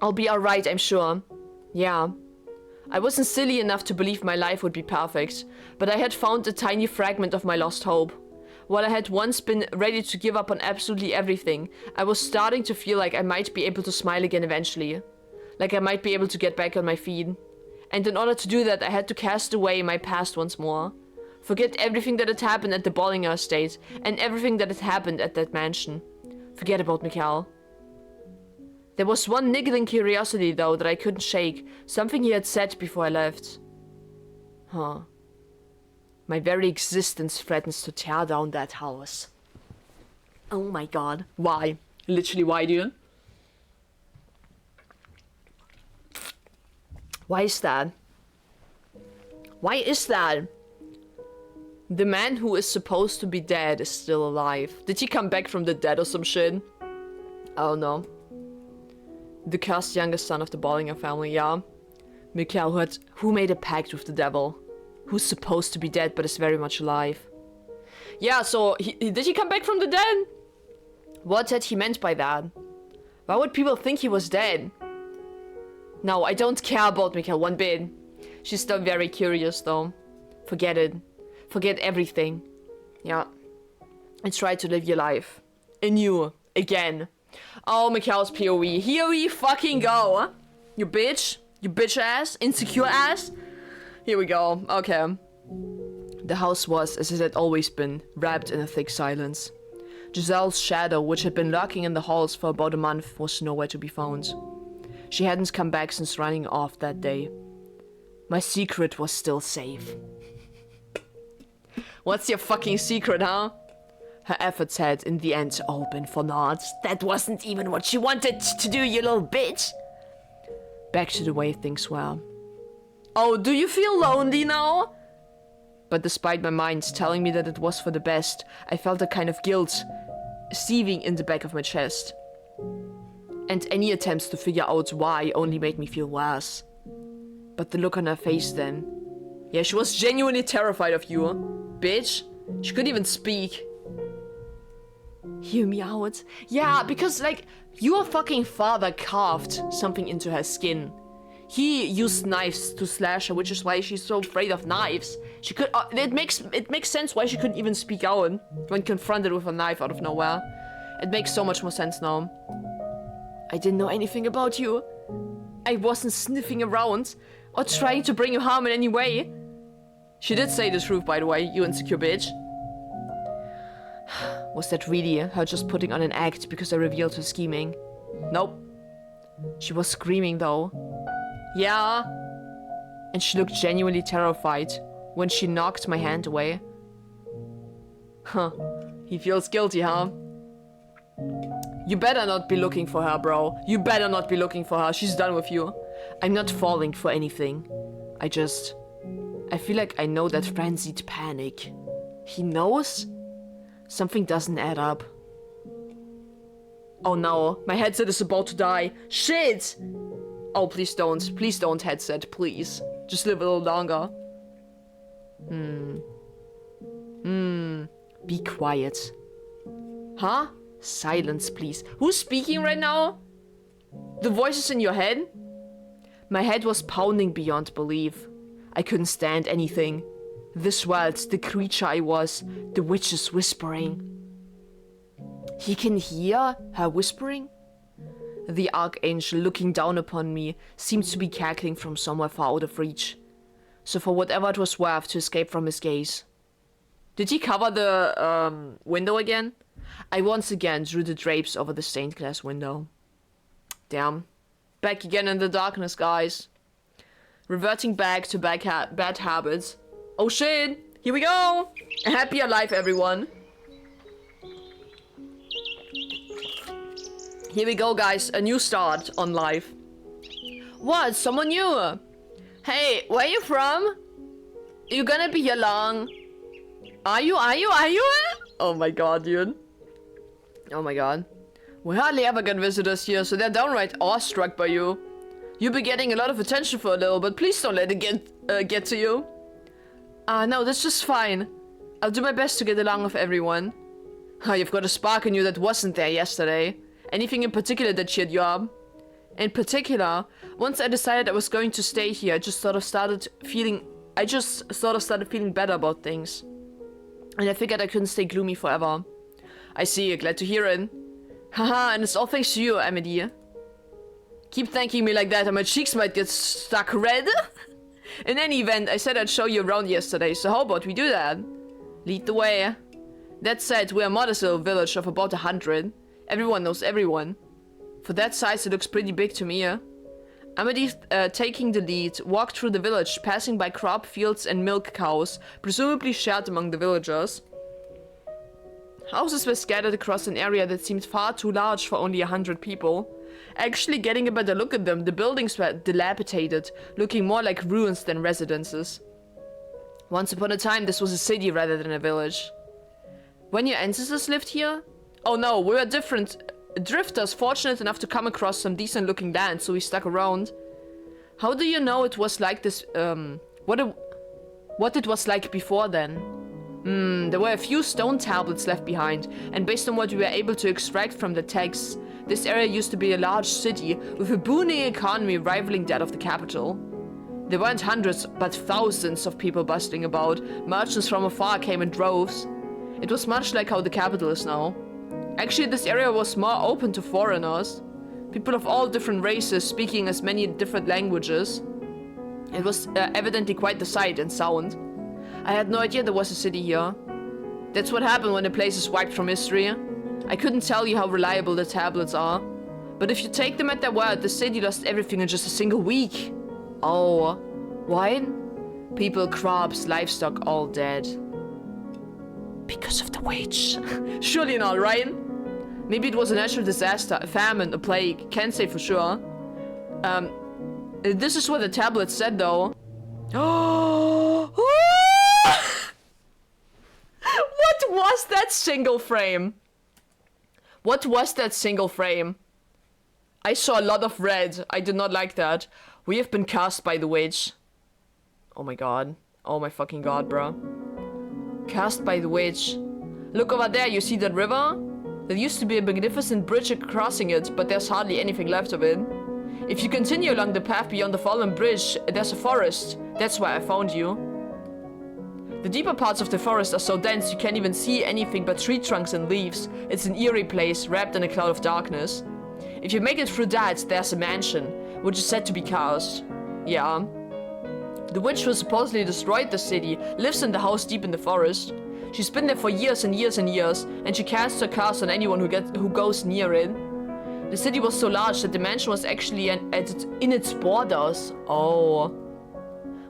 I'll be alright, I'm sure. Yeah. I wasn't silly enough to believe my life would be perfect, but I had found a tiny fragment of my lost hope. While I had once been ready to give up on absolutely everything, I was starting to feel like I might be able to smile again eventually. Like I might be able to get back on my feet. And in order to do that, I had to cast away my past once more. Forget everything that had happened at the Bollinger estate, and everything that had happened at that mansion. Forget about Mikhail. There was one niggling curiosity, though, that I couldn't shake. Something he had said before I left. Huh. My very existence threatens to tear down that house. Oh my god. Why? Literally, why, dude? Why is that? Why is that? The man who is supposed to be dead is still alive. Did he come back from the dead or some shit? Oh no. The cursed youngest son of the Bollinger family, yeah. Mikhail who made a pact with the devil. Who's supposed to be dead but is very much alive. Yeah, so did he come back from the dead? What had he meant by that? Why would people think he was dead? No, I don't care about Mikhail one bit. She's still very curious though. Forget it. Forget everything. Yeah. And try to live your life. Anew. Again. Oh, Mikhail's POV. Here we fucking go. Huh? You bitch. You bitch ass. Insecure ass. Here we go. Okay. The house was, as it had always been, wrapped in a thick silence. Giselle's shadow, which had been lurking in the halls for about a month, was nowhere to be found. She hadn't come back since running off that day. My secret was still safe. What's your fucking secret, huh? Her efforts had, in the end, all been for naught. That wasn't even what she wanted to do, you little bitch! Back to the way things were. Oh, do you feel lonely now? But despite my mind telling me that it was for the best, I felt a kind of guilt seething in the back of my chest. And any attempts to figure out why only made me feel worse. But the look on her face then. Yeah, she was genuinely terrified of you. Bitch. She couldn't even speak. Hear me out. Yeah, because, like, your fucking father carved something into her skin. He used knives to slash her, which is why she's so afraid of knives. She could. It makes sense why she couldn't even speak out when confronted with a knife out of nowhere. It makes so much more sense now. I didn't know anything about you. I wasn't sniffing around or trying to bring you harm in any way. She did say the truth, by the way, you insecure bitch. Was that really her just putting on an act because I revealed her scheming? Nope. She was screaming though. Yeah. And she looked genuinely terrified when she knocked my hand away. Huh. He feels guilty, huh? You better not be looking for her, bro. You better not be looking for her. She's done with you. I'm not falling for anything. I feel like I know that frenzied panic. He knows? Something doesn't add up. Oh no, my headset is about to die. Shit! Oh, please don't. Please don't, headset, please. Just live a little longer. Be quiet. Huh? Silence, please. Who's speaking right now? The voices in your head? My head was pounding beyond belief. I couldn't stand anything. This world, the creature I was, the witches whispering. He can hear her whispering? The archangel looking down upon me seemed to be cackling from somewhere far out of reach. So for whatever it was worth to escape from his gaze. Did he cover the window again? I once again drew the drapes over the stained glass window. Damn. Back again in the darkness, guys. Reverting back to bad habits. Oh shit! Here we go! A happier life, everyone. Here we go, guys. A new start on life. What? Someone new? Hey, where you from? You gonna be here long? Are you? Oh my god, dude. Oh my god. We hardly ever get visitors here, so they're downright awestruck by you. You've been getting a lot of attention for a little, but please don't let it get to you. No, that's just fine. I'll do my best to get along with everyone. You've got a spark in you that wasn't there yesterday. Anything in particular that cheered you up? In particular, once I decided I was going to stay here, I just sort of started feeling better about things. And I figured I couldn't stay gloomy forever. I see, glad to hear it. Haha, and it's all thanks to you, Amity. Keep thanking me like that and my cheeks might get stuck red. In any event, I said I'd show you around yesterday, so how about we do that? Lead the way. That said, we're a modest little village of about 100. Everyone knows everyone. For that size, it looks pretty big to me. Amity, taking the lead, walked through the village, passing by crop fields and milk cows, presumably shared among the villagers. Houses were scattered across an area that seemed far too large for only 100 people. Actually getting a better look at them, the buildings were dilapidated, looking more like ruins than residences. Once upon a time, this was a city rather than a village. When your ancestors lived here? Oh no, we were drifters fortunate enough to come across some decent looking land, so we stuck around. How do you know it was like this, what it was like before then? There were a few stone tablets left behind, and based on what we were able to extract from the texts, this area used to be a large city with a booming economy rivaling that of the capital. There weren't hundreds, but thousands of people bustling about. Merchants from afar came in droves. It was much like how the capital is now. Actually, this area was more open to foreigners. People of all different races speaking as many different languages. It was evidently quite the sight and sound. I had no idea there was a city here. That's what happened when a place is wiped from history. I couldn't tell you how reliable the tablets are. But if you take them at their word, the city lost everything in just a single week. Oh, why? People, crops, livestock, all dead. Because of the witch. Surely not, right? Maybe it was a natural disaster, a famine, a plague. Can't say for sure. This is what the tablet said, though. Oh! What was that single frame? What was that single frame? I saw a lot of red. I did not like that. We have been cast by the witch. Oh my god. Oh my fucking god, bro. Cast by the witch. Look over there, you see that river? There used to be a magnificent bridge crossing it, but there's hardly anything left of it. If you continue along the path beyond the fallen bridge, there's a forest. That's where I found you. The deeper parts of the forest are so dense you can't even see anything but tree trunks and leaves. It's an eerie place, wrapped in a cloud of darkness. If you make it through that, there's a mansion, which is said to be cursed. Yeah. The witch who supposedly destroyed the city lives in the house deep in the forest. She's been there for years and years and years, and she casts her curse on anyone who goes near it. The city was so large that the mansion was actually in its borders. Oh.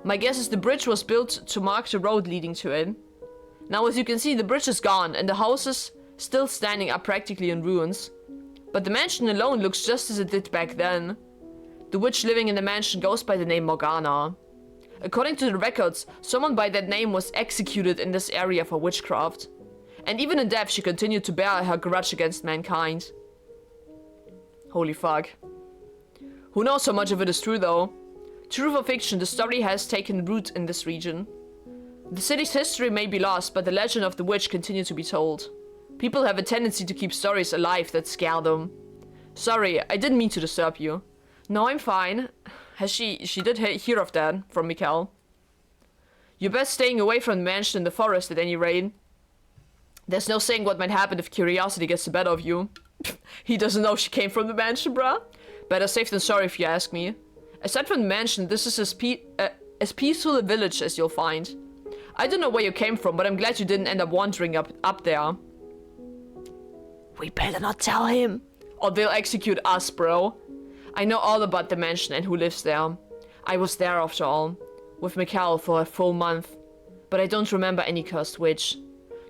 My guess is the bridge was built to mark the road leading to it. Now, as you can see, the bridge is gone, and the houses still standing are practically in ruins. But the mansion alone looks just as it did back then. The witch living in the mansion goes by the name Morgana. According to the records, someone by that name was executed in this area for witchcraft. And even in death, she continued to bear her grudge against mankind. Holy fuck. Who knows how much of it is true, though? True or fiction, the story has taken root in this region. The city's history may be lost, but the legend of the witch continues to be told. People have a tendency to keep stories alive that scare them. Sorry, I didn't mean to disturb you. No, I'm fine. She did hear of that from Mikkel. You're best staying away from the mansion in the forest at any rate. There's no saying what might happen if curiosity gets the better of you. He doesn't know she came from the mansion, bruh. Better safe than sorry if you ask me. Aside from the mansion, this is as peaceful a village as you'll find. I don't know where you came from, but I'm glad you didn't end up wandering up there. We better not tell him, or they'll execute us, bro. I know all about the mansion and who lives there. I was there after all, with Mikkel for a full month. But I don't remember any cursed witch.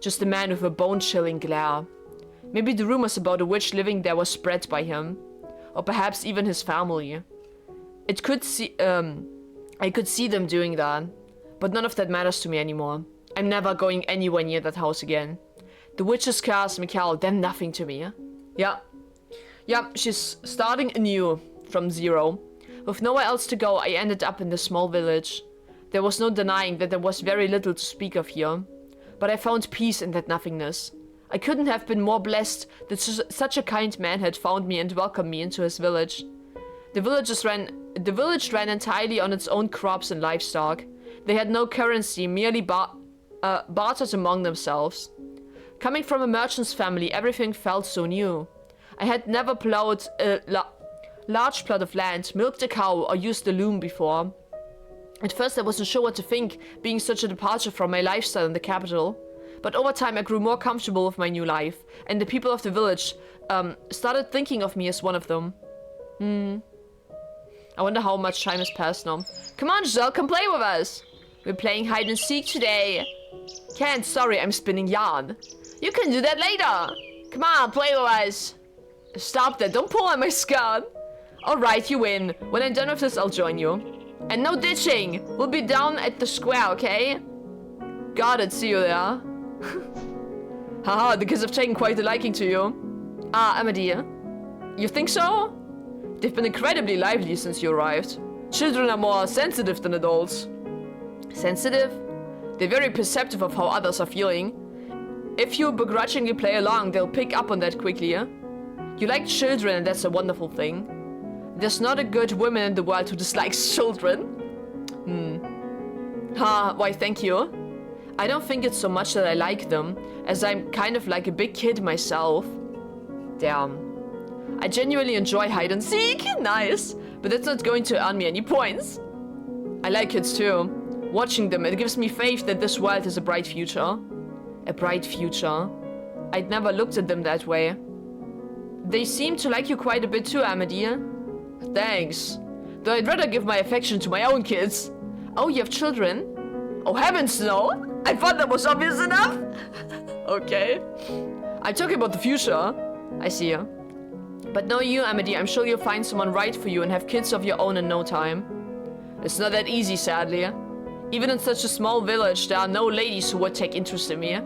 Just a man with a bone-chilling glare. Maybe the rumors about a witch living there were spread by him. Or perhaps even his family. I could see them doing that. But none of that matters to me anymore. I'm never going anywhere near that house again. The witch's curse, Mikhail, they're nothing to me. Yeah. Yeah, she's starting anew from zero. With nowhere else to go, I ended up in the small village. There was no denying that there was very little to speak of here. But I found peace in that nothingness. I couldn't have been more blessed that such a kind man had found me and welcomed me into his village. The village ran entirely on its own crops and livestock. They had no currency, merely bartered among themselves. Coming from a merchant's family, everything felt so new. I had never plowed a large plot of land, milked a cow, or used a loom before. At first I wasn't sure what to think, being such a departure from my lifestyle in the capital. But over time I grew more comfortable with my new life, and the people of the village started thinking of me as one of them. I wonder how much time has passed now. Come on, Giselle, come play with us. We're playing hide and seek today. Can't, sorry, I'm spinning yarn. You can do that later. Come on, play with us. Stop that, don't pull on my skirt. Alright, you win. When I'm done with this, I'll join you. And no ditching. We'll be down at the square, okay? Got it, see you there. Haha, the kids have taken quite a liking to you. Ah, Amadia. You think so? They've been incredibly lively since you arrived. Children are more sensitive than adults. Sensitive? They're very perceptive of how others are feeling. If you begrudgingly play along, they'll pick up on that quickly, yeah? You like children, and that's a wonderful thing. There's not a good woman in the world who dislikes children. Why, thank you. I don't think it's so much that I like them, as I'm kind of like a big kid myself. Damn. I genuinely enjoy hide and seek. Nice. But that's not going to earn me any points. I like kids too. Watching them, it gives me faith that this world has a bright future. A bright future. I'd never looked at them that way. They seem to like you quite a bit too, Amadia. Thanks. Though I'd rather give my affection to my own kids. Oh, you have children? Oh, heavens no! I thought that was obvious enough! Okay. I'm talking about the future. I see you. But no, you, Amity, I'm sure you'll find someone right for you and have kids of your own in no time. It's not that easy, sadly. Even in such a small village, there are no ladies who would take interest in me.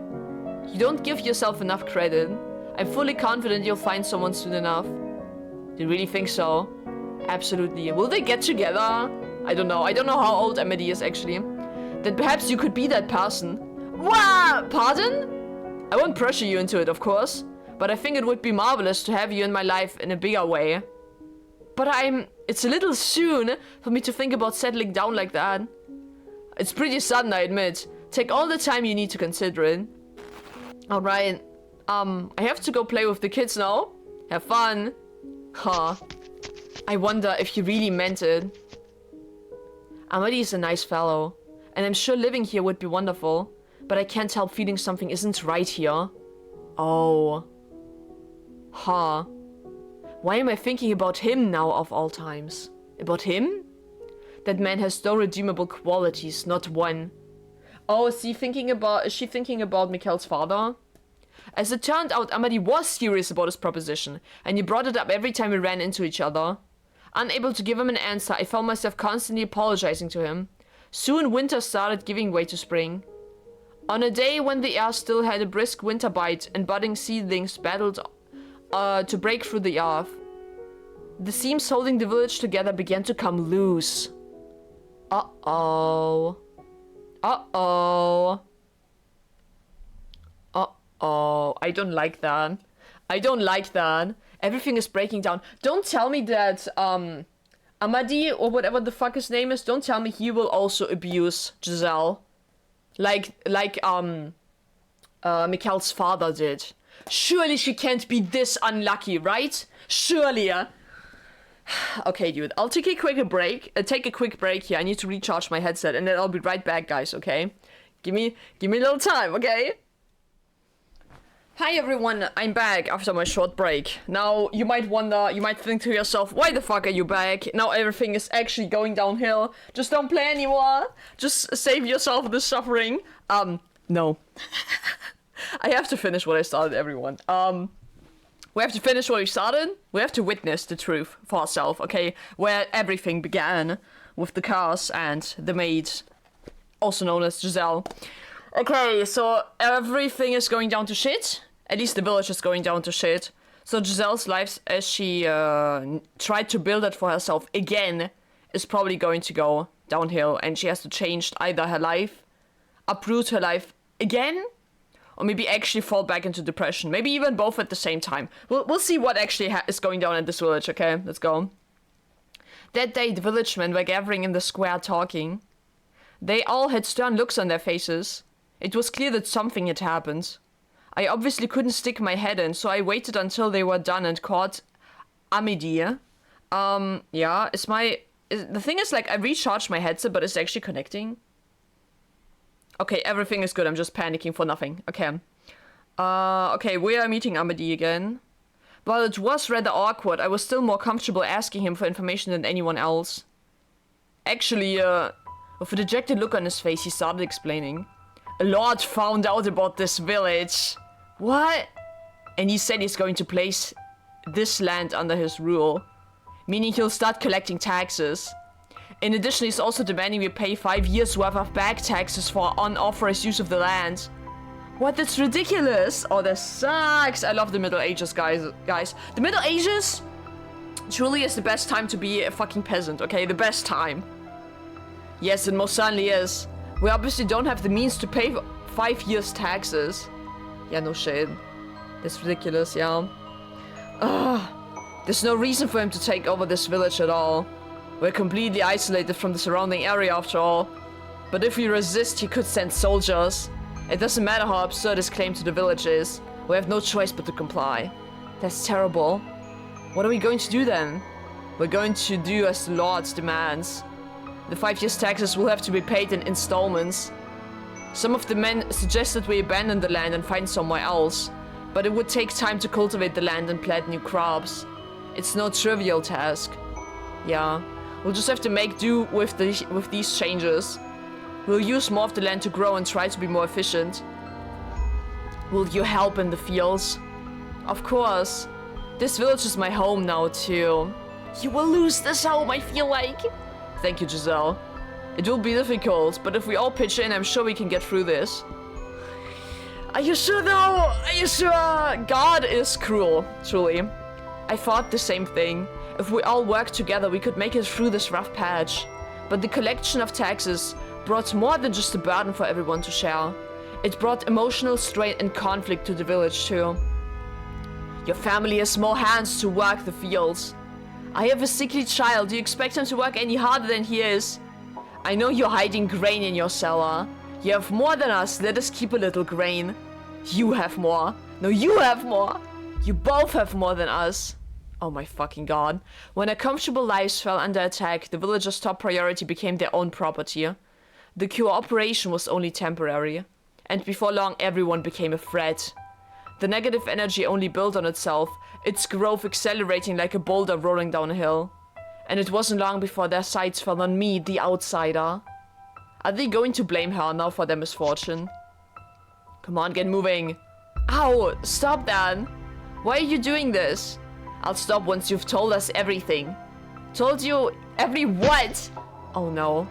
You don't give yourself enough credit. I'm fully confident you'll find someone soon enough. Do you really think so? Absolutely. Will they get together? I don't know. I don't know how old Amity is, actually. Then perhaps you could be that person. What? Pardon? I won't pressure you into it, of course. But I think it would be marvelous to have you in my life in a bigger way. But it's a little soon for me to think about settling down like that. It's pretty sudden, I admit. Take all the time you need to consider it. Alright. I have to go play with the kids now. Have fun. Huh. I wonder if he really meant it. Amadi is a nice fellow. And I'm sure living here would be wonderful. But I can't help feeling something isn't right here. Oh. Huh. Why am I thinking about him now of all times? About him? That man has no redeemable qualities, not one. Oh, is she thinking about Mikhail's father? As it turned out, Amadi was serious about his proposition, and he brought it up every time we ran into each other. Unable to give him an answer, I found myself constantly apologizing to him. Soon winter started giving way to spring. On a day when the air still had a brisk winter bite and budding seedlings battled to break through the earth, the seams holding the village together began to come loose. Uh-oh. Uh-oh. Uh-oh. I don't like that. I don't like that. Everything is breaking down. Don't tell me that, Amadi, or whatever the fuck his name is, don't tell me he will also abuse Giselle. Like, Mikhail's father did. Surely she can't be this unlucky, right? Surely. Okay, dude, I'll take a quick break here. I need to recharge my headset, and then I'll be right back, guys, okay? Give me a little time, okay? Hi everyone, I'm back after my short break. Now, you might think to yourself, why the fuck are you back? Now everything is actually going downhill. Just don't play anymore. Just save yourself the suffering. No. I have to finish what I started, everyone. We have to finish what we started. We have to witness the truth for ourselves, okay? Where everything began with the cars and the maid, also known as Giselle. Okay, so everything is going down to shit. At least the village is going down to shit. So Giselle's life, as she tried to build it for herself again, is probably going to go downhill. And she has to change either her life, uproot her life again, or maybe actually fall back into depression. Maybe even both at the same time. We'll see what actually is going down in this village, okay? Let's go. That day, the villagemen were gathering in the square talking. They all had stern looks on their faces. It was clear that something had happened. I obviously couldn't stick my head in, so I waited until they were done and called Amedia. Yeah, the thing is, like, I recharged my headset, but it's actually connecting. Okay, everything is good, I'm just panicking for nothing. Okay. Okay, we are meeting Amedy again. While it was rather awkward, I was still more comfortable asking him for information than anyone else. Actually, with a dejected look on his face, he started explaining. A lord found out about this village. What? And he said he's going to place this land under his rule, meaning he'll start collecting taxes. In addition, he's also demanding we pay 5 years worth of back taxes for unauthorized use of the land. What? That's ridiculous. Oh, that sucks. I love the Middle Ages, guys. The Middle Ages truly is the best time to be a fucking peasant, okay? The best time. Yes, it most certainly is. We obviously don't have the means to pay 5 years taxes. Yeah, no shit. That's ridiculous, yeah. There's no reason for him to take over this village at all. We're completely isolated from the surrounding area after all. But if we resist, he could send soldiers. It doesn't matter how absurd his claim to the village is. We have no choice but to comply. That's terrible. What are we going to do then? We're going to do as the Lord demands. The 5 years taxes will have to be paid in installments. Some of the men suggested we abandon the land and find somewhere else. But it would take time to cultivate the land and plant new crops. It's no trivial task. Yeah. We'll just have to make do with these changes. We'll use more of the land to grow and try to be more efficient. Will you help in the fields? Of course. This village is my home now too. You will lose this home, I feel like. Thank you, Giselle. It will be difficult, but if we all pitch in, I'm sure we can get through this. Are you sure though? Are you sure? God is cruel, truly. I thought the same thing. If we all work together, we could make it through this rough patch. But the collection of taxes brought more than just a burden for everyone to share. It brought emotional strain and conflict to the village too. Your family has more hands to work the fields. I have a sickly child. Do you expect him to work any harder than he is? I know you're hiding grain in your cellar. You have more than us. Let us keep a little grain. You have more. No, you have more. You both have more than us. Oh my fucking god. When their comfortable lives fell under attack, the villagers' top priority became their own property. The cooperation was only temporary. And before long, everyone became a threat. The negative energy only built on itself, its growth accelerating like a boulder rolling down a hill. And it wasn't long before their sights fell on me, the outsider. Are they going to blame her now for their misfortune? Come on, get moving. Ow, stop that. Why are you doing this? I'll stop once you've told us everything. Told you every what? Oh no.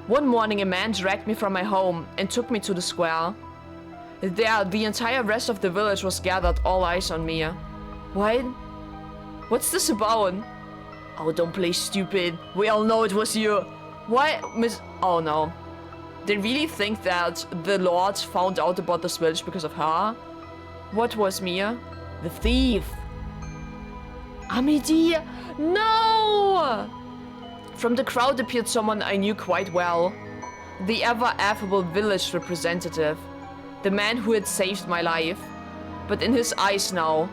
One morning a man dragged me from my home and took me to the square. There, the entire rest of the village was gathered, all eyes on me. What? What's this about? Oh, don't play stupid. We all know it was you. What, Miss... Oh no. They really think that the Lord found out about this village because of her? What was Mia? The thief. Amedy? No! From the crowd appeared someone I knew quite well. The ever-affable village representative. The man who had saved my life. But in his eyes now,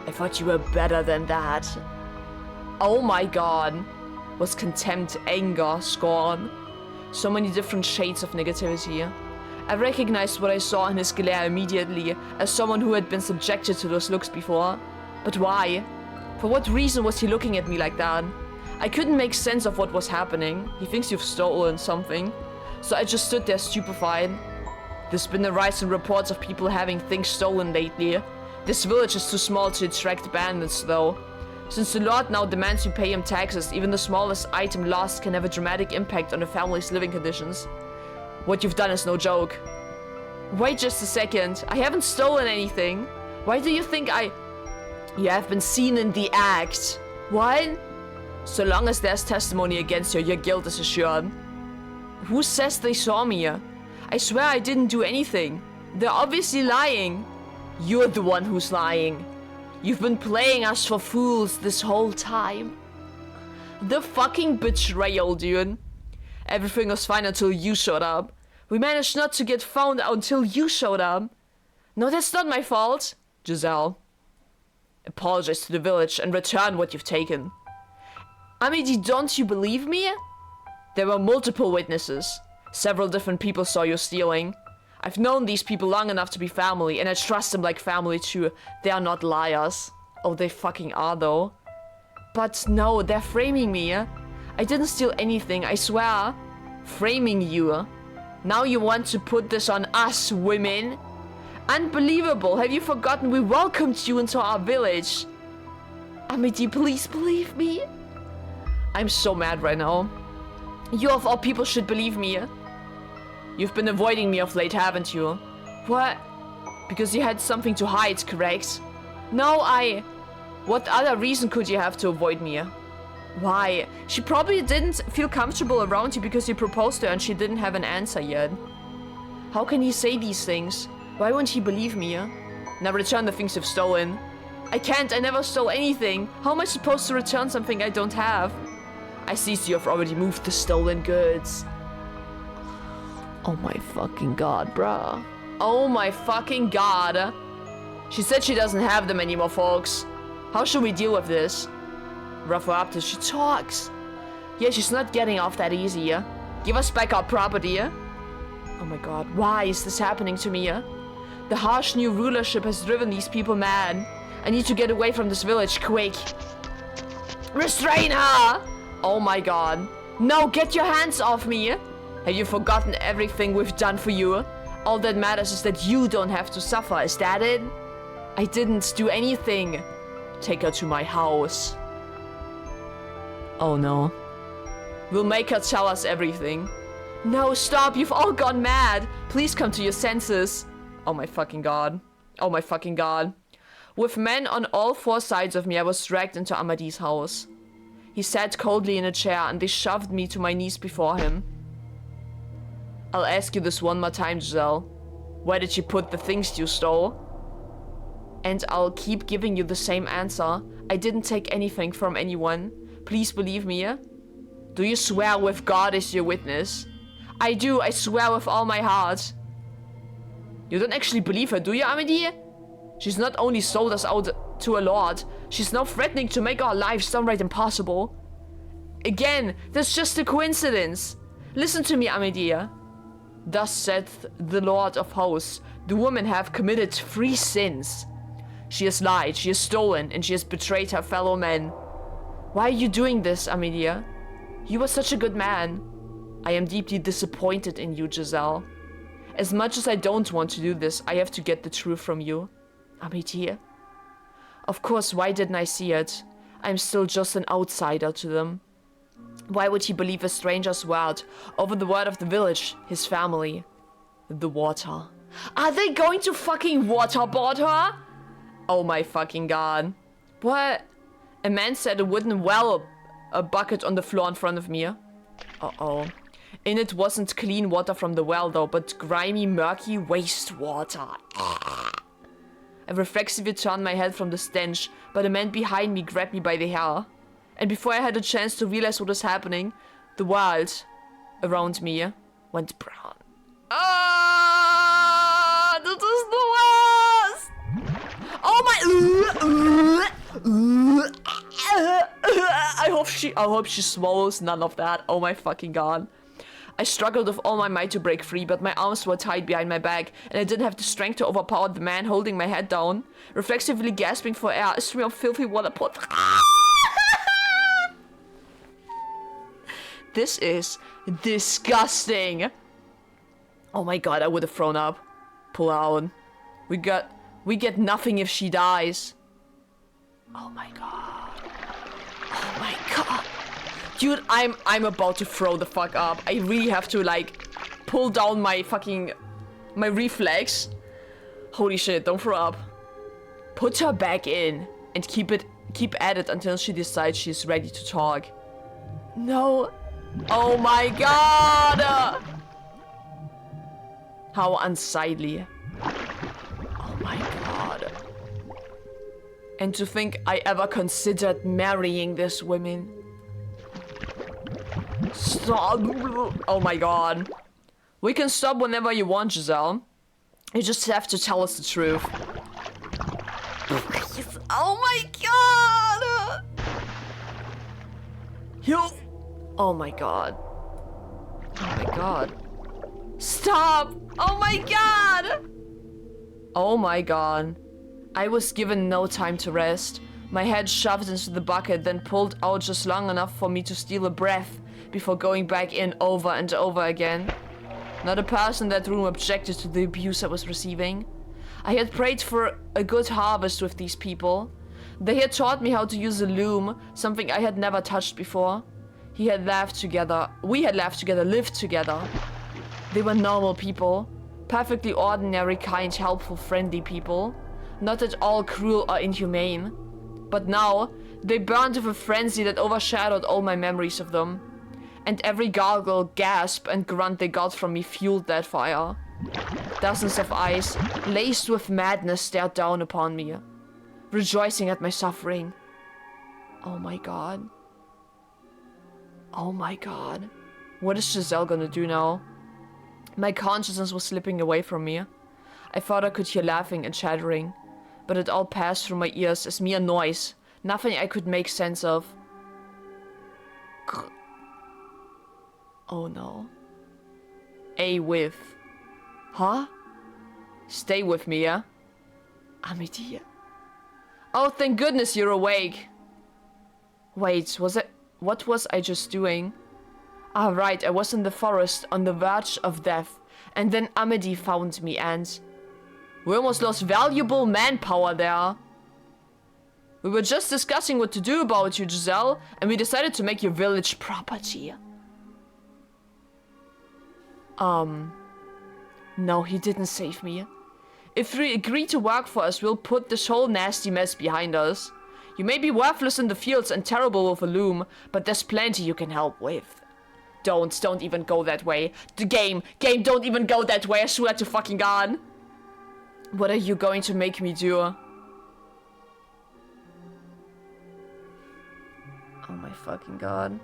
I thought you were better than that. Oh my god. Was contempt, anger, scorn. So many different shades of negativity. I recognized what I saw in his glare immediately as someone who had been subjected to those looks before. But why? For what reason was he looking at me like that? I couldn't make sense of what was happening. He thinks you've stolen something. So I just stood there stupefied. There's been a rise in reports of people having things stolen lately. This village is too small to attract bandits though. Since the Lord now demands you pay him taxes, even the smallest item lost can have a dramatic impact on a family's living conditions. What you've done is no joke. Wait just a second. I haven't stolen anything. Why do you think You have been seen in the act. What? So long as there's testimony against you, your guilt is assured. Who says they saw me? I swear I didn't do anything. They're obviously lying. You're the one who's lying. You've been playing us for fools this whole time. The fucking betrayal, dude. Everything was fine until you showed up. We managed not to get found out until you showed up. No, that's not my fault. Giselle. Apologize to the village and return what you've taken. Amity, don't you believe me? There were multiple witnesses. Several different people saw you stealing. I've known these people long enough to be family, and I trust them like family too. They are not liars. Oh, they fucking are though. But no, they're framing me. I didn't steal anything, I swear. Framing you. Now you want to put this on us, women? Unbelievable. Have you forgotten we welcomed you into our village? Amity, please believe me. I'm so mad right now. You of all people should believe me. You've been avoiding me of late, haven't you? What? Because you had something to hide, correct? No, What other reason could you have to avoid me? Why? She probably didn't feel comfortable around you because you proposed to her and she didn't have an answer yet. How can he say these things? Why won't he believe me? Now return the things you've stolen. I can't, I never stole anything. How am I supposed to return something I don't have? I see you have already moved the stolen goods. Oh my fucking god, bruh. Oh my fucking god. She said she doesn't have them anymore, folks. How should we deal with this? Rough her up till she talks. Yeah, she's not getting off that easy, yeah? Give us back our property, yeah? Oh my god, why is this happening to me, yeah? The harsh new rulership has driven these people mad. I need to get away from this village, quick. Restrain her! Oh my god. No, get your hands off me! Have you forgotten everything we've done for you? All that matters is that you don't have to suffer, is that it? I didn't do anything. Take her to my house. Oh no. We'll make her tell us everything. No, stop, you've all gone mad. Please come to your senses. Oh my fucking god. Oh my fucking god. With men on all four sides of me, I was dragged into Amadis' house. He sat coldly in a chair and they shoved me to my knees before him. I'll ask you this one more time, Giselle. Where did you put the things you stole? And I'll keep giving you the same answer. I didn't take anything from anyone. Please believe me. Do you swear with God as your witness? I do, I swear with all my heart. You don't actually believe her, do you, Amity? She's not only sold us out to a lord, she's now threatening to make our lives downright impossible. Again, that's just a coincidence. Listen to me, Amity. Thus saith the Lord of Hosts, the women have committed 3 sins. She has lied, she has stolen, and she has betrayed her fellow men. Why are you doing this, Amelia? You were such a good man. I am deeply disappointed in you, Giselle. As much as I don't want to do this, I have to get the truth from you. Amelia. Of course, why didn't I see it? I'm still just an outsider to them. Why would he believe a stranger's word over the word of the village, his family? The water. Are they going to fucking waterboard her? Oh my fucking god. What? A man set a wooden a bucket on the floor in front of me. Uh-oh. In it wasn't clean water from the well though, but grimy, murky wastewater. I reflexively turned my head from the stench, but a man behind me grabbed me by the hair. And before I had a chance to realize what was happening, the world around me went brown. Ah, this is the worst! Oh my! I hope she swallows none of that. Oh my fucking god. I struggled with all my might to break free, but my arms were tied behind my back, and I didn't have the strength to overpower the man holding my head down. Reflexively gasping for air, a stream of filthy water poured. This is disgusting. Oh my god, I would have thrown up. Pull out. We get nothing if she dies. Oh my god. Oh my god. Dude, I'm about to throw the fuck up. I really have to like pull down my fucking My reflex. Holy shit, don't throw up. Put her back in and keep at it until she decides she's ready to talk. No. Oh my god! How unsightly. Oh my god. And to think I ever considered marrying this woman. Stop. Oh my god. We can stop whenever you want, Giselle. You just have to tell us the truth. Oh my god! You. Oh my god. Oh my god. Stop! Oh my god! Oh my god. I was given no time to rest. My head shoved into the bucket, then pulled out just long enough for me to steal a breath before going back in over and over again. Not a person in that room objected to the abuse I was receiving. I had prayed for a good harvest with these people. They had taught me how to use a loom, something I had never touched before. We had laughed together, lived together. They were normal people. Perfectly ordinary, kind, helpful, friendly people. Not at all cruel or inhumane. But now, they burned with a frenzy that overshadowed all my memories of them. And every gargle, gasp, and grunt they got from me fueled that fire. Dozens of eyes, laced with madness, stared down upon me, rejoicing at my suffering. Oh my god. Oh my god. What is Giselle gonna do now? My consciousness was slipping away from me. I thought I could hear laughing and chattering, but it all passed through my ears as mere noise, nothing I could make sense of. Oh no. With. Huh? Stay with me, yeah? Amity. Oh, thank goodness you're awake. Wait, what was I just doing? Ah, right, I was in the forest on the verge of death, and then Amity found me and... We almost lost valuable manpower there. We were just discussing what to do about you, Giselle, and we decided to make your village property. No, he didn't save me. If you agree to work for us, we'll put this whole nasty mess behind us. You may be worthless in the fields and terrible with a loom, but there's plenty you can help with. Don't even go that way. The game, don't even go that way, I swear to fucking God. What are you going to make me do? Oh my fucking God.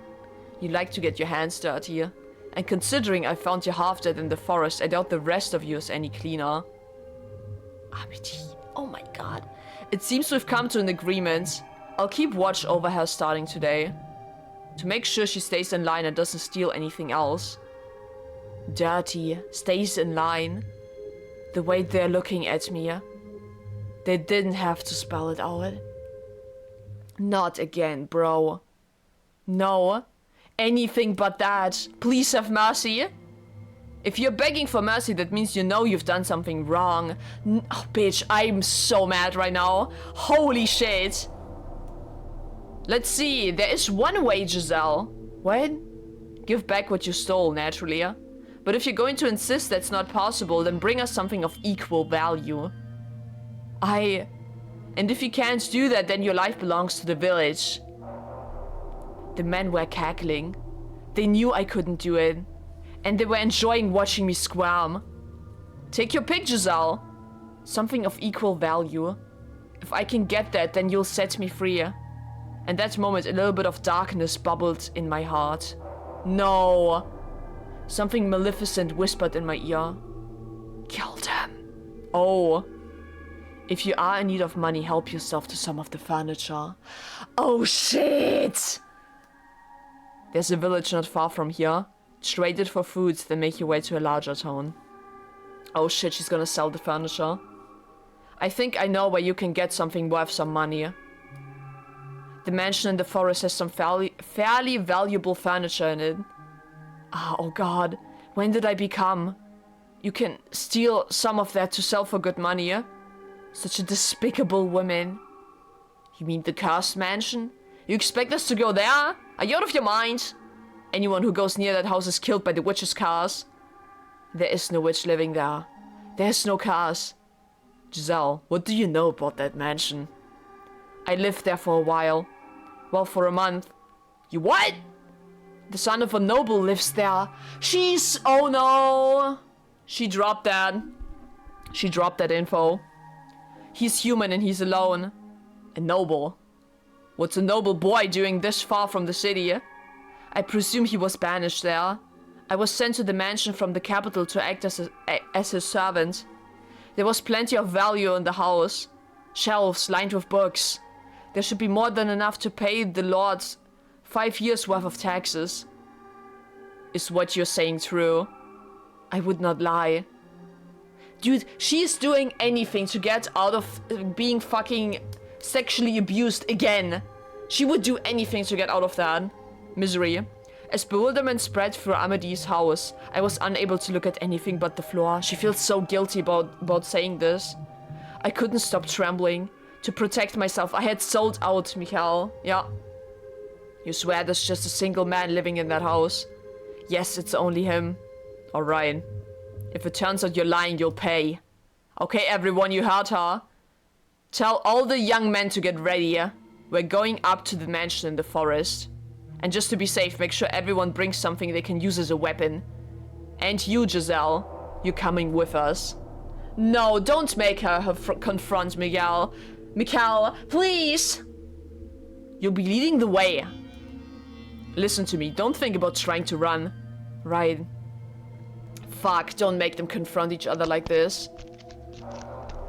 You like to get your hands dirty. And considering I found you half dead in the forest, I doubt the rest of you is any cleaner. Amity. Oh my god. It seems we've come to an agreement. I'll keep watch over her starting today. To make sure she stays in line and doesn't steal anything else. Dirty. Stays in line. The way they're looking at me. They didn't have to spell it out. Not again, bro. No. Anything but that. Please have mercy. If you're begging for mercy, that means you know you've done something wrong. Oh, bitch, I'm so mad right now. Holy shit. Let's see. There is one way, Giselle. What? Give back what you stole, naturally. But if you're going to insist that's not possible, then bring us something of equal value. And if you can't do that, then your life belongs to the village. The men were cackling. They knew I couldn't do it. And they were enjoying watching me squirm. Take your pick, Giselle. Something of equal value. If I can get that, then you'll set me free. And that moment, a little bit of darkness bubbled in my heart. No. Something maleficent whispered in my ear. Kill them. Oh. If you are in need of money, help yourself to some of the furniture. Oh, shit. There's a village not far from here. Trade it for food, then make your way to a larger town. Oh shit, she's gonna sell the furniture. I think I know where you can get something worth some money. The mansion in the forest has some fairly valuable furniture in it. Oh god, when did I become? You can steal some of that to sell for good money. Such a despicable woman. You mean the cursed mansion? You expect us to go there? Are you out of your mind? Anyone who goes near that house is killed by the witch's curse. There is no witch living there. There's no cars. Giselle, what do you know about that mansion? I lived there for a while. Well, for a month. You what? The son of a noble lives there. Oh no. She dropped that. She dropped that info. He's human and he's alone. A noble? What's a noble boy doing this far from the city? I presume he was banished there. I was sent to the mansion from the capital to act as his servant. There was plenty of value in the house. Shelves lined with books. There should be more than enough to pay the lords 5 years worth of taxes. Is what you're saying true? I would not lie. Dude, she is doing anything to get out of being fucking sexually abused again. She would do anything to get out of that misery. As bewilderment spread through Amedee's house, I was unable to look at anything but the floor. She feels so guilty about saying this. I couldn't stop trembling. To protect myself, I had sold out, Mikhail. Yeah. You swear there's just a single man living in that house? Yes, it's only him. Alright. If it turns out you're lying, you'll pay. Okay, everyone, you heard her. Tell all the young men to get ready. We're going up to the mansion in the forest. And just to be safe, make sure everyone brings something they can use as a weapon. And you, Giselle, you're coming with us. No, don't make her confront Miguel. Mikhail, please! You'll be leading the way. Listen to me, don't think about trying to run. Right. Fuck, don't make them confront each other like this.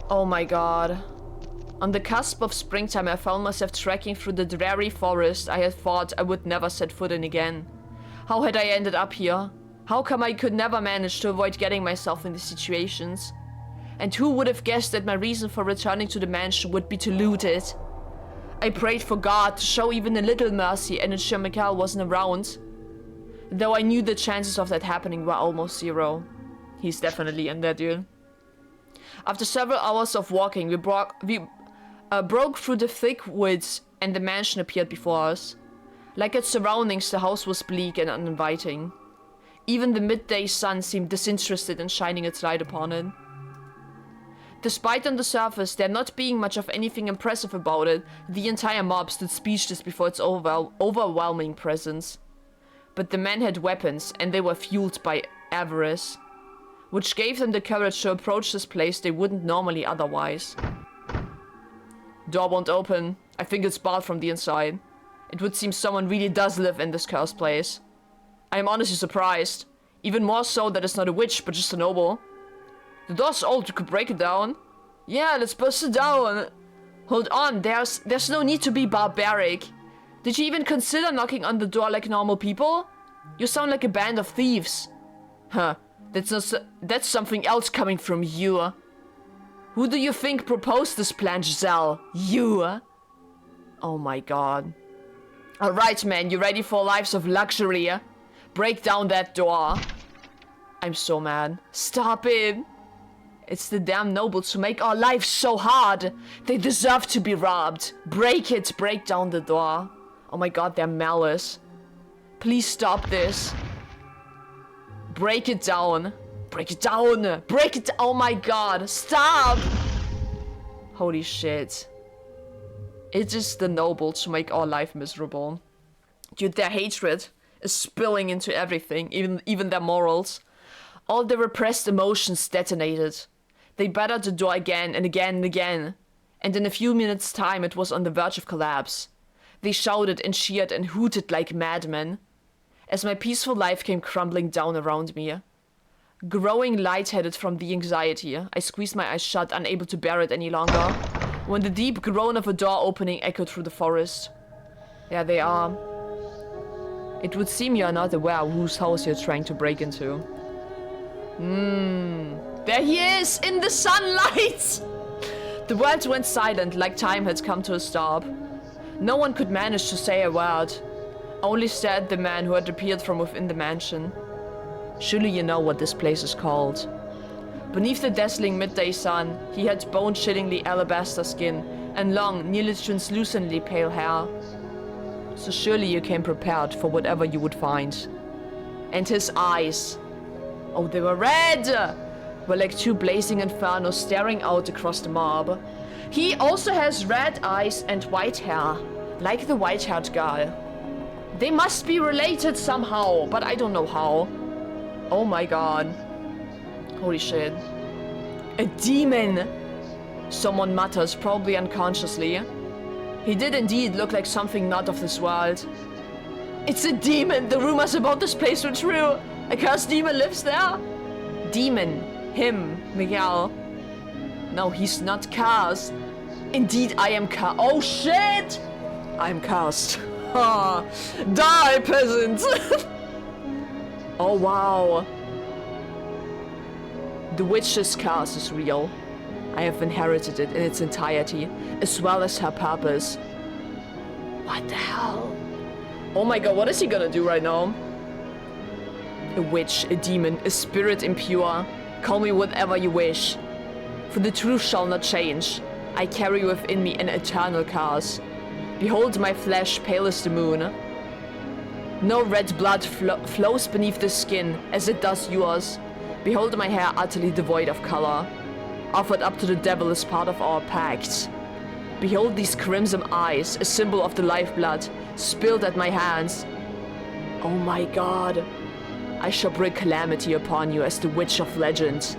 Oh my god. On the cusp of springtime, I found myself trekking through the dreary forest I had thought I would never set foot in again. How had I ended up here? How come I could never manage to avoid getting myself in these situations? And who would have guessed that my reason for returning to the mansion would be to loot it? I prayed for God to show even a little mercy and ensure Mikhail wasn't around. Though I knew the chances of that happening were almost zero. He's definitely in there, dude. After several hours of walking, we broke through the thick woods and the mansion appeared before us. Like its surroundings, the house was bleak and uninviting. Even the midday sun seemed disinterested in shining its light upon it. Despite on the surface there not being much of anything impressive about it, the entire mob stood speechless before its overwhelming presence. But the men had weapons and they were fueled by avarice, which gave them the courage to approach this place they wouldn't normally otherwise. Door won't open. I think it's barred from the inside. It would seem someone really does live in this cursed place. I am honestly surprised. Even more so that it's not a witch, but just a noble. The door's old, you could break it down. Yeah, let's bust it down. Hold on, there's no need to be barbaric. Did you even consider knocking on the door like normal people? You sound like a band of thieves. Huh, that's something else coming from you. Who do you think proposed this plan, Giselle? You? Oh my god. Alright, man, you ready for lives of luxury? Break down that door. I'm so mad. Stop it. It's the damn nobles who make our lives so hard. They deserve to be robbed. Break it. Break down the door. Oh my god, they're malice. Please stop this. Break it down. Break it down. Break it. Oh my god. Stop. Holy shit. It is the nobles who make our life miserable. Dude, their hatred is spilling into everything, even their morals. All the repressed emotions detonated. They battered the door again and again and again. And in a few minutes' time, it was on the verge of collapse. They shouted and cheered and hooted like madmen. As my peaceful life came crumbling down around me. Growing lightheaded from the anxiety, I squeezed my eyes shut, unable to bear it any longer, when the deep groan of a door opening echoed through the forest. There they are. It would seem you are not aware of whose house you're trying to break into. There he is, in the sunlight! The world went silent, like time had come to a stop. No one could manage to say a word. Only stared the man who had appeared from within the mansion. Surely you know what this place is called. Beneath the dazzling midday sun, he had bone-chillingly alabaster skin and long, nearly translucently pale hair. So surely you came prepared for whatever you would find. And his eyes. Oh, they were red! We're like two blazing infernos staring out across the mob. He also has red eyes and white hair, like the white-haired girl. They must be related somehow, but I don't know how. Oh my god. Holy shit. A demon! Someone mutters, probably unconsciously. He did indeed look like something not of this world. It's a demon! The rumors about this place were true! A cursed demon lives there? Demon. Him. Miguel. No, he's not cursed. Indeed, I am cursed. Oh shit! I'm cursed. Ha! Die, peasant! Oh wow. The witch's curse is real. I have inherited it in its entirety, as well as her purpose. What the hell? Oh my god, what is he gonna do right now? A witch, a demon, a spirit impure. Call me whatever you wish. For the truth shall not change. I carry within me an eternal curse. Behold my flesh pale as the moon. No red blood flows beneath the skin, as it does yours. Behold my hair utterly devoid of color. Offered up to the devil as part of our pact. Behold these crimson eyes, a symbol of the lifeblood, spilled at my hands. Oh my god. I shall bring calamity upon you as the witch of legend.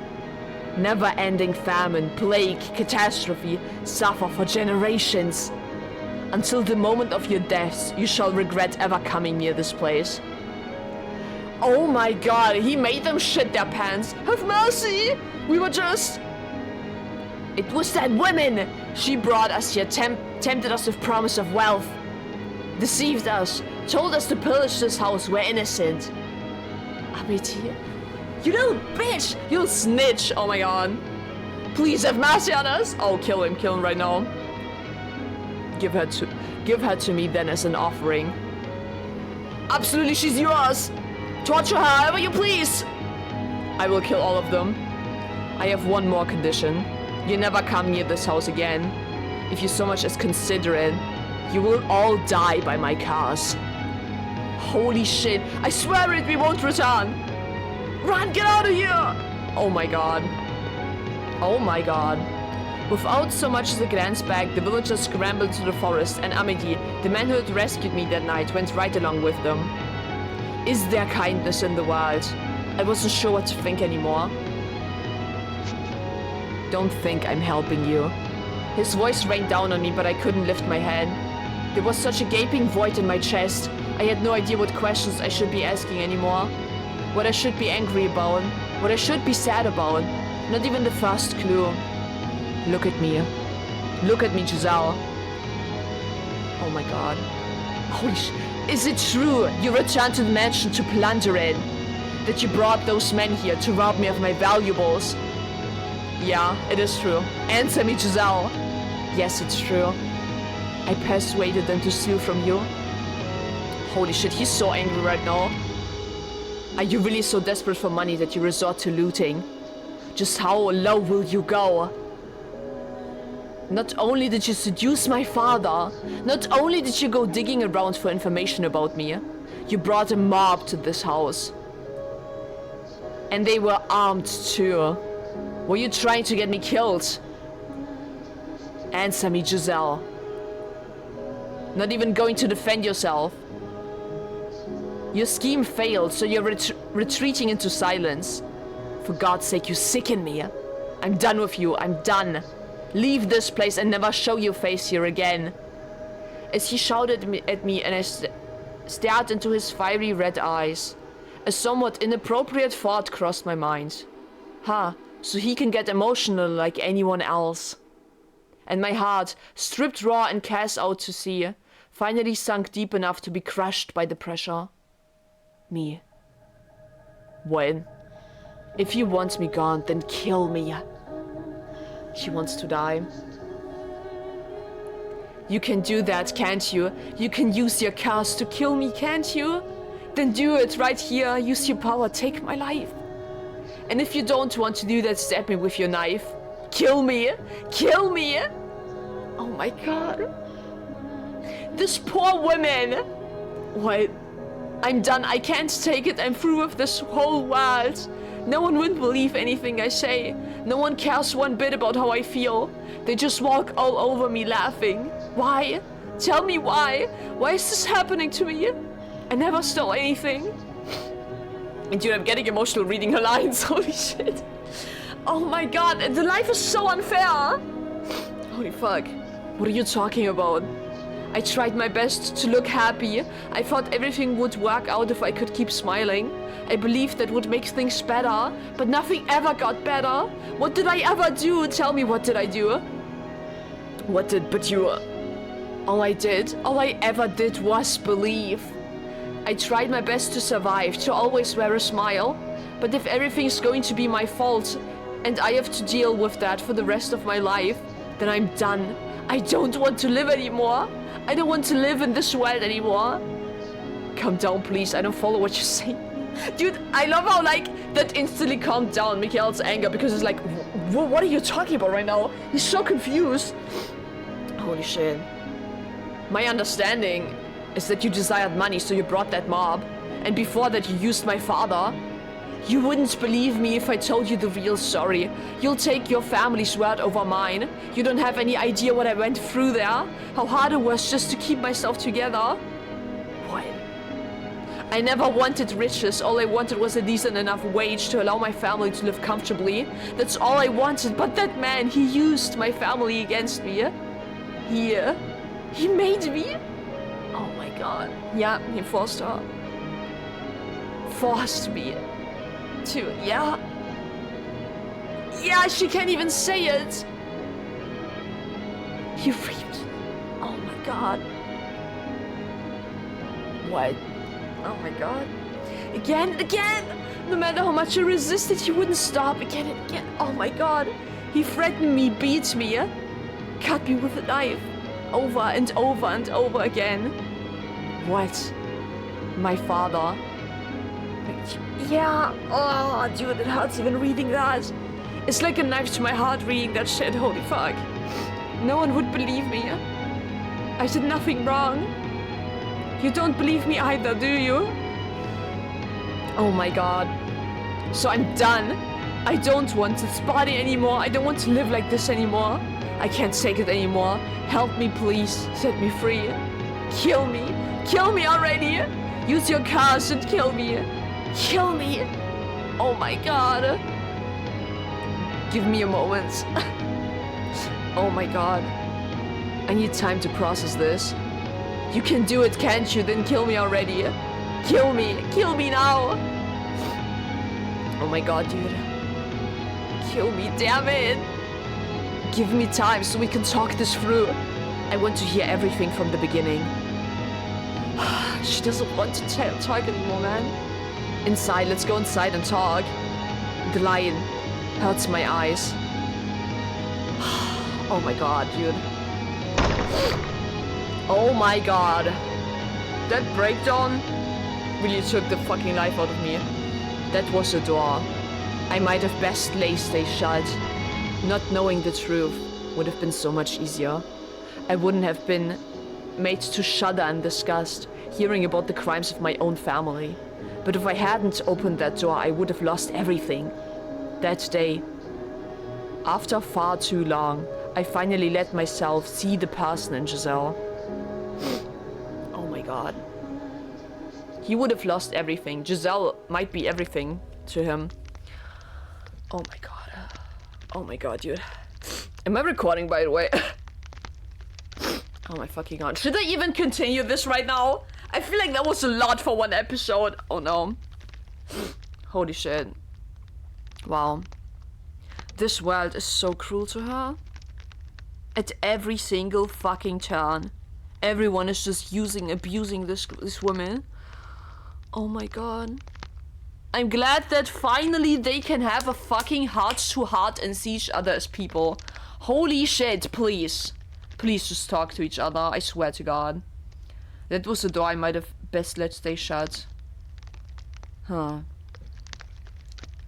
Never-ending famine, plague, catastrophe, suffer for generations. Until the moment of your death, you shall regret ever coming near this place. Oh my god, he made them shit their pants. Have mercy! We were just... It was that woman! She brought us here, tempted us with promise of wealth. Deceived us, told us to pillage this house, we're innocent. Abiti, you little bitch! You little snitch! Oh my god. Please have mercy on us! Oh, kill him right now. Give her to me then as an offering. Absolutely, she's yours! Torture her however you please! I will kill all of them. I have one more condition. You never come near this house again. If you so much as consider it, you will all die by my curse. Holy shit, I swear it, we won't return! Run, get out of here! Oh my god. Oh my god. Without so much as a glance back, the villagers scrambled to the forest, and Amity, the man who had rescued me that night, went right along with them. Is there kindness in the world? I wasn't sure what to think anymore. Don't think I'm helping you. His voice rained down on me, but I couldn't lift my head. There was such a gaping void in my chest. I had no idea what questions I should be asking anymore. What I should be angry about. What I should be sad about. Not even the first clue. Look at me. Look at me, Giselle. Oh my god. Holy sh... Is it true you returned to the mansion to plunder it? That you brought those men here to rob me of my valuables? Yeah, it is true. Answer me, Giselle. Yes, it's true. I persuaded them to steal from you. Holy shit, he's so angry right now. Are you really so desperate for money that you resort to looting? Just how low will you go? Not only did you seduce my father, not only did you go digging around for information about me, you brought a mob to this house. And they were armed too. Were you trying to get me killed? Answer me, Giselle. Not even going to defend yourself. Your scheme failed, so you're retreating into silence. For God's sake, you sicken me. I'm done with you, I'm done. Leave this place and never show your face here again. As he shouted at me and I stared into his fiery red eyes, a somewhat inappropriate thought crossed my mind. So he can get emotional like anyone else. And my heart, stripped raw and cast out to sea, finally sunk deep enough to be crushed by the pressure. Me. When? If he wants me gone, then kill me. He wants to die. You can do that, can't you? You can use your curse to kill me, can't you? Then do it right here. Use your power, take my life. And if you don't want to do that, stab me with your knife. Kill me! Kill me! Oh my god. This poor woman! What? I'm done, I can't take it, I'm through with this whole world. No one would believe anything I say. No one cares one bit about how I feel. They just walk all over me laughing. Why? Tell me why? Why is this happening to me? I never stole anything. And dude, I'm getting emotional reading her lines. Holy shit. Oh my god, the life is so unfair. Holy fuck. What are you talking about? I tried my best to look happy. I thought everything would work out if I could keep smiling. I believed that would make things better, but nothing ever got better. What did I ever do? Tell me, what did I do? All I ever did was believe. I tried my best to survive, to always wear a smile. But if everything's going to be my fault, and I have to deal with that for the rest of my life, then I'm done. I don't want to live anymore. I don't want to live in this world anymore. Calm down, please. I don't follow what you're saying. Dude, I love how, like, that instantly calmed down Mikhail's anger, because it's like, what are you talking about right now? He's so confused. Holy shit. My understanding is that you desired money, so you brought that mob. And before that, you used my father. You wouldn't believe me if I told you the real story. You'll take your family's word over mine. You don't have any idea what I went through there. How hard it was just to keep myself together. What? I never wanted riches. All I wanted was a decent enough wage to allow my family to live comfortably. That's all I wanted. But that man, he used my family against me. He made me. Oh my god. Yeah, he forced her. Forced me. Yeah, she can't even say it. He raped. Oh my god. What? Oh my god. Again. No matter how much I resisted, he wouldn't stop. Again and again. Oh my god. He threatened me, beat me, cut me with a knife. Over and over and over again. What? My father. Yeah, oh dude, it hurts even reading that. It's like a knife to my heart reading that shit, holy fuck. No one would believe me. I did nothing wrong. You don't believe me either, do you? Oh my god. So I'm done. I don't want this body anymore. I don't want to live like this anymore. I can't take it anymore. Help me, please. Set me free. Kill me. Kill me already. Use your cars and kill me. Kill me. Oh my god. Give me a moment. Oh my god. I need time to process this. You can do it, can't you? Then kill me already. Kill me. Kill me now. Oh my god, dude. Kill me, damn it. Give me time so we can talk this through. I want to hear everything from the beginning. She doesn't want to talk anymore, man. Inside, let's go inside and talk. The lion hurts my eyes. Oh my god, dude. Oh my god. That breakdown really took the fucking life out of me. That was a door. I might have best stay shut. Not knowing the truth would have been so much easier. I wouldn't have been made to shudder in disgust hearing about the crimes of my own family. But if I hadn't opened that door, I would have lost everything. That day, after far too long, I finally let myself see the person in Giselle. Oh my god. He would have lost everything. Giselle might be everything to him. Oh my god. Oh my god, dude. Am I recording, by the way? Oh my fucking god. Should I even continue this right now? I feel like that was a lot for one episode. Oh no. Holy shit. Wow. This world is so cruel to her. At every single fucking turn. Everyone is just abusing this woman. Oh my god. I'm glad that finally they can have a fucking heart-to-heart and see each other as people. Holy shit, please. Please just talk to each other, I swear to god. That was the door I might have best let stay shut. Huh.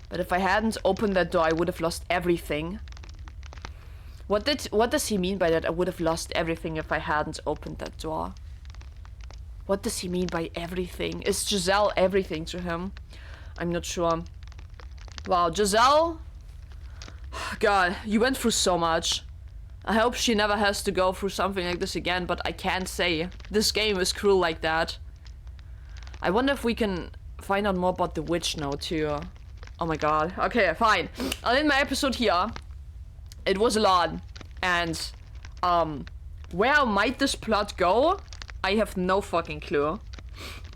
But if I hadn't opened that door, I would have lost everything. What does he mean by that? I would have lost everything if I hadn't opened that door. What does he mean by everything? Is Giselle everything to him? I'm not sure. Wow, Giselle. God, you went through so much. I hope she never has to go through something like this again, but I can't say. This game is cruel like that. I wonder if we can find out more about the witch now too. Oh my god. Okay, fine. I'll end my episode here. It was a lot. And, where might this plot go? I have no fucking clue.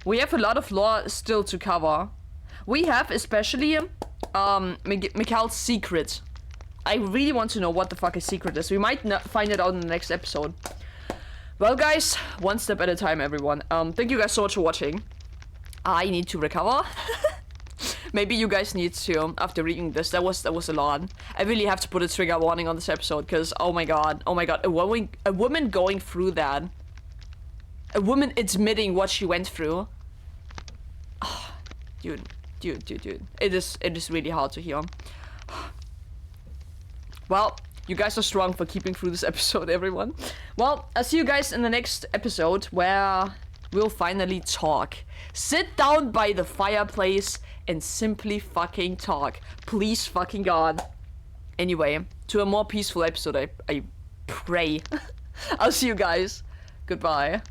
We have a lot of lore still to cover. We have especially, Mikhail's secret. I really want to know what the fuck his secret is. We might find it out in the next episode. Well, guys, one step at a time, everyone. Thank you guys so much for watching. I need to recover. Maybe you guys need to, after reading this. That was a lot. I really have to put a trigger warning on this episode, because, oh my god, a woman going through that. A woman admitting what she went through. Oh, dude. It is really hard to hear. Well, you guys are strong for keeping through this episode, everyone. Well, I'll see you guys in the next episode, where we'll finally talk. Sit down by the fireplace and simply fucking talk. Please fucking god. Anyway, to a more peaceful episode, I pray. I'll see you guys. Goodbye.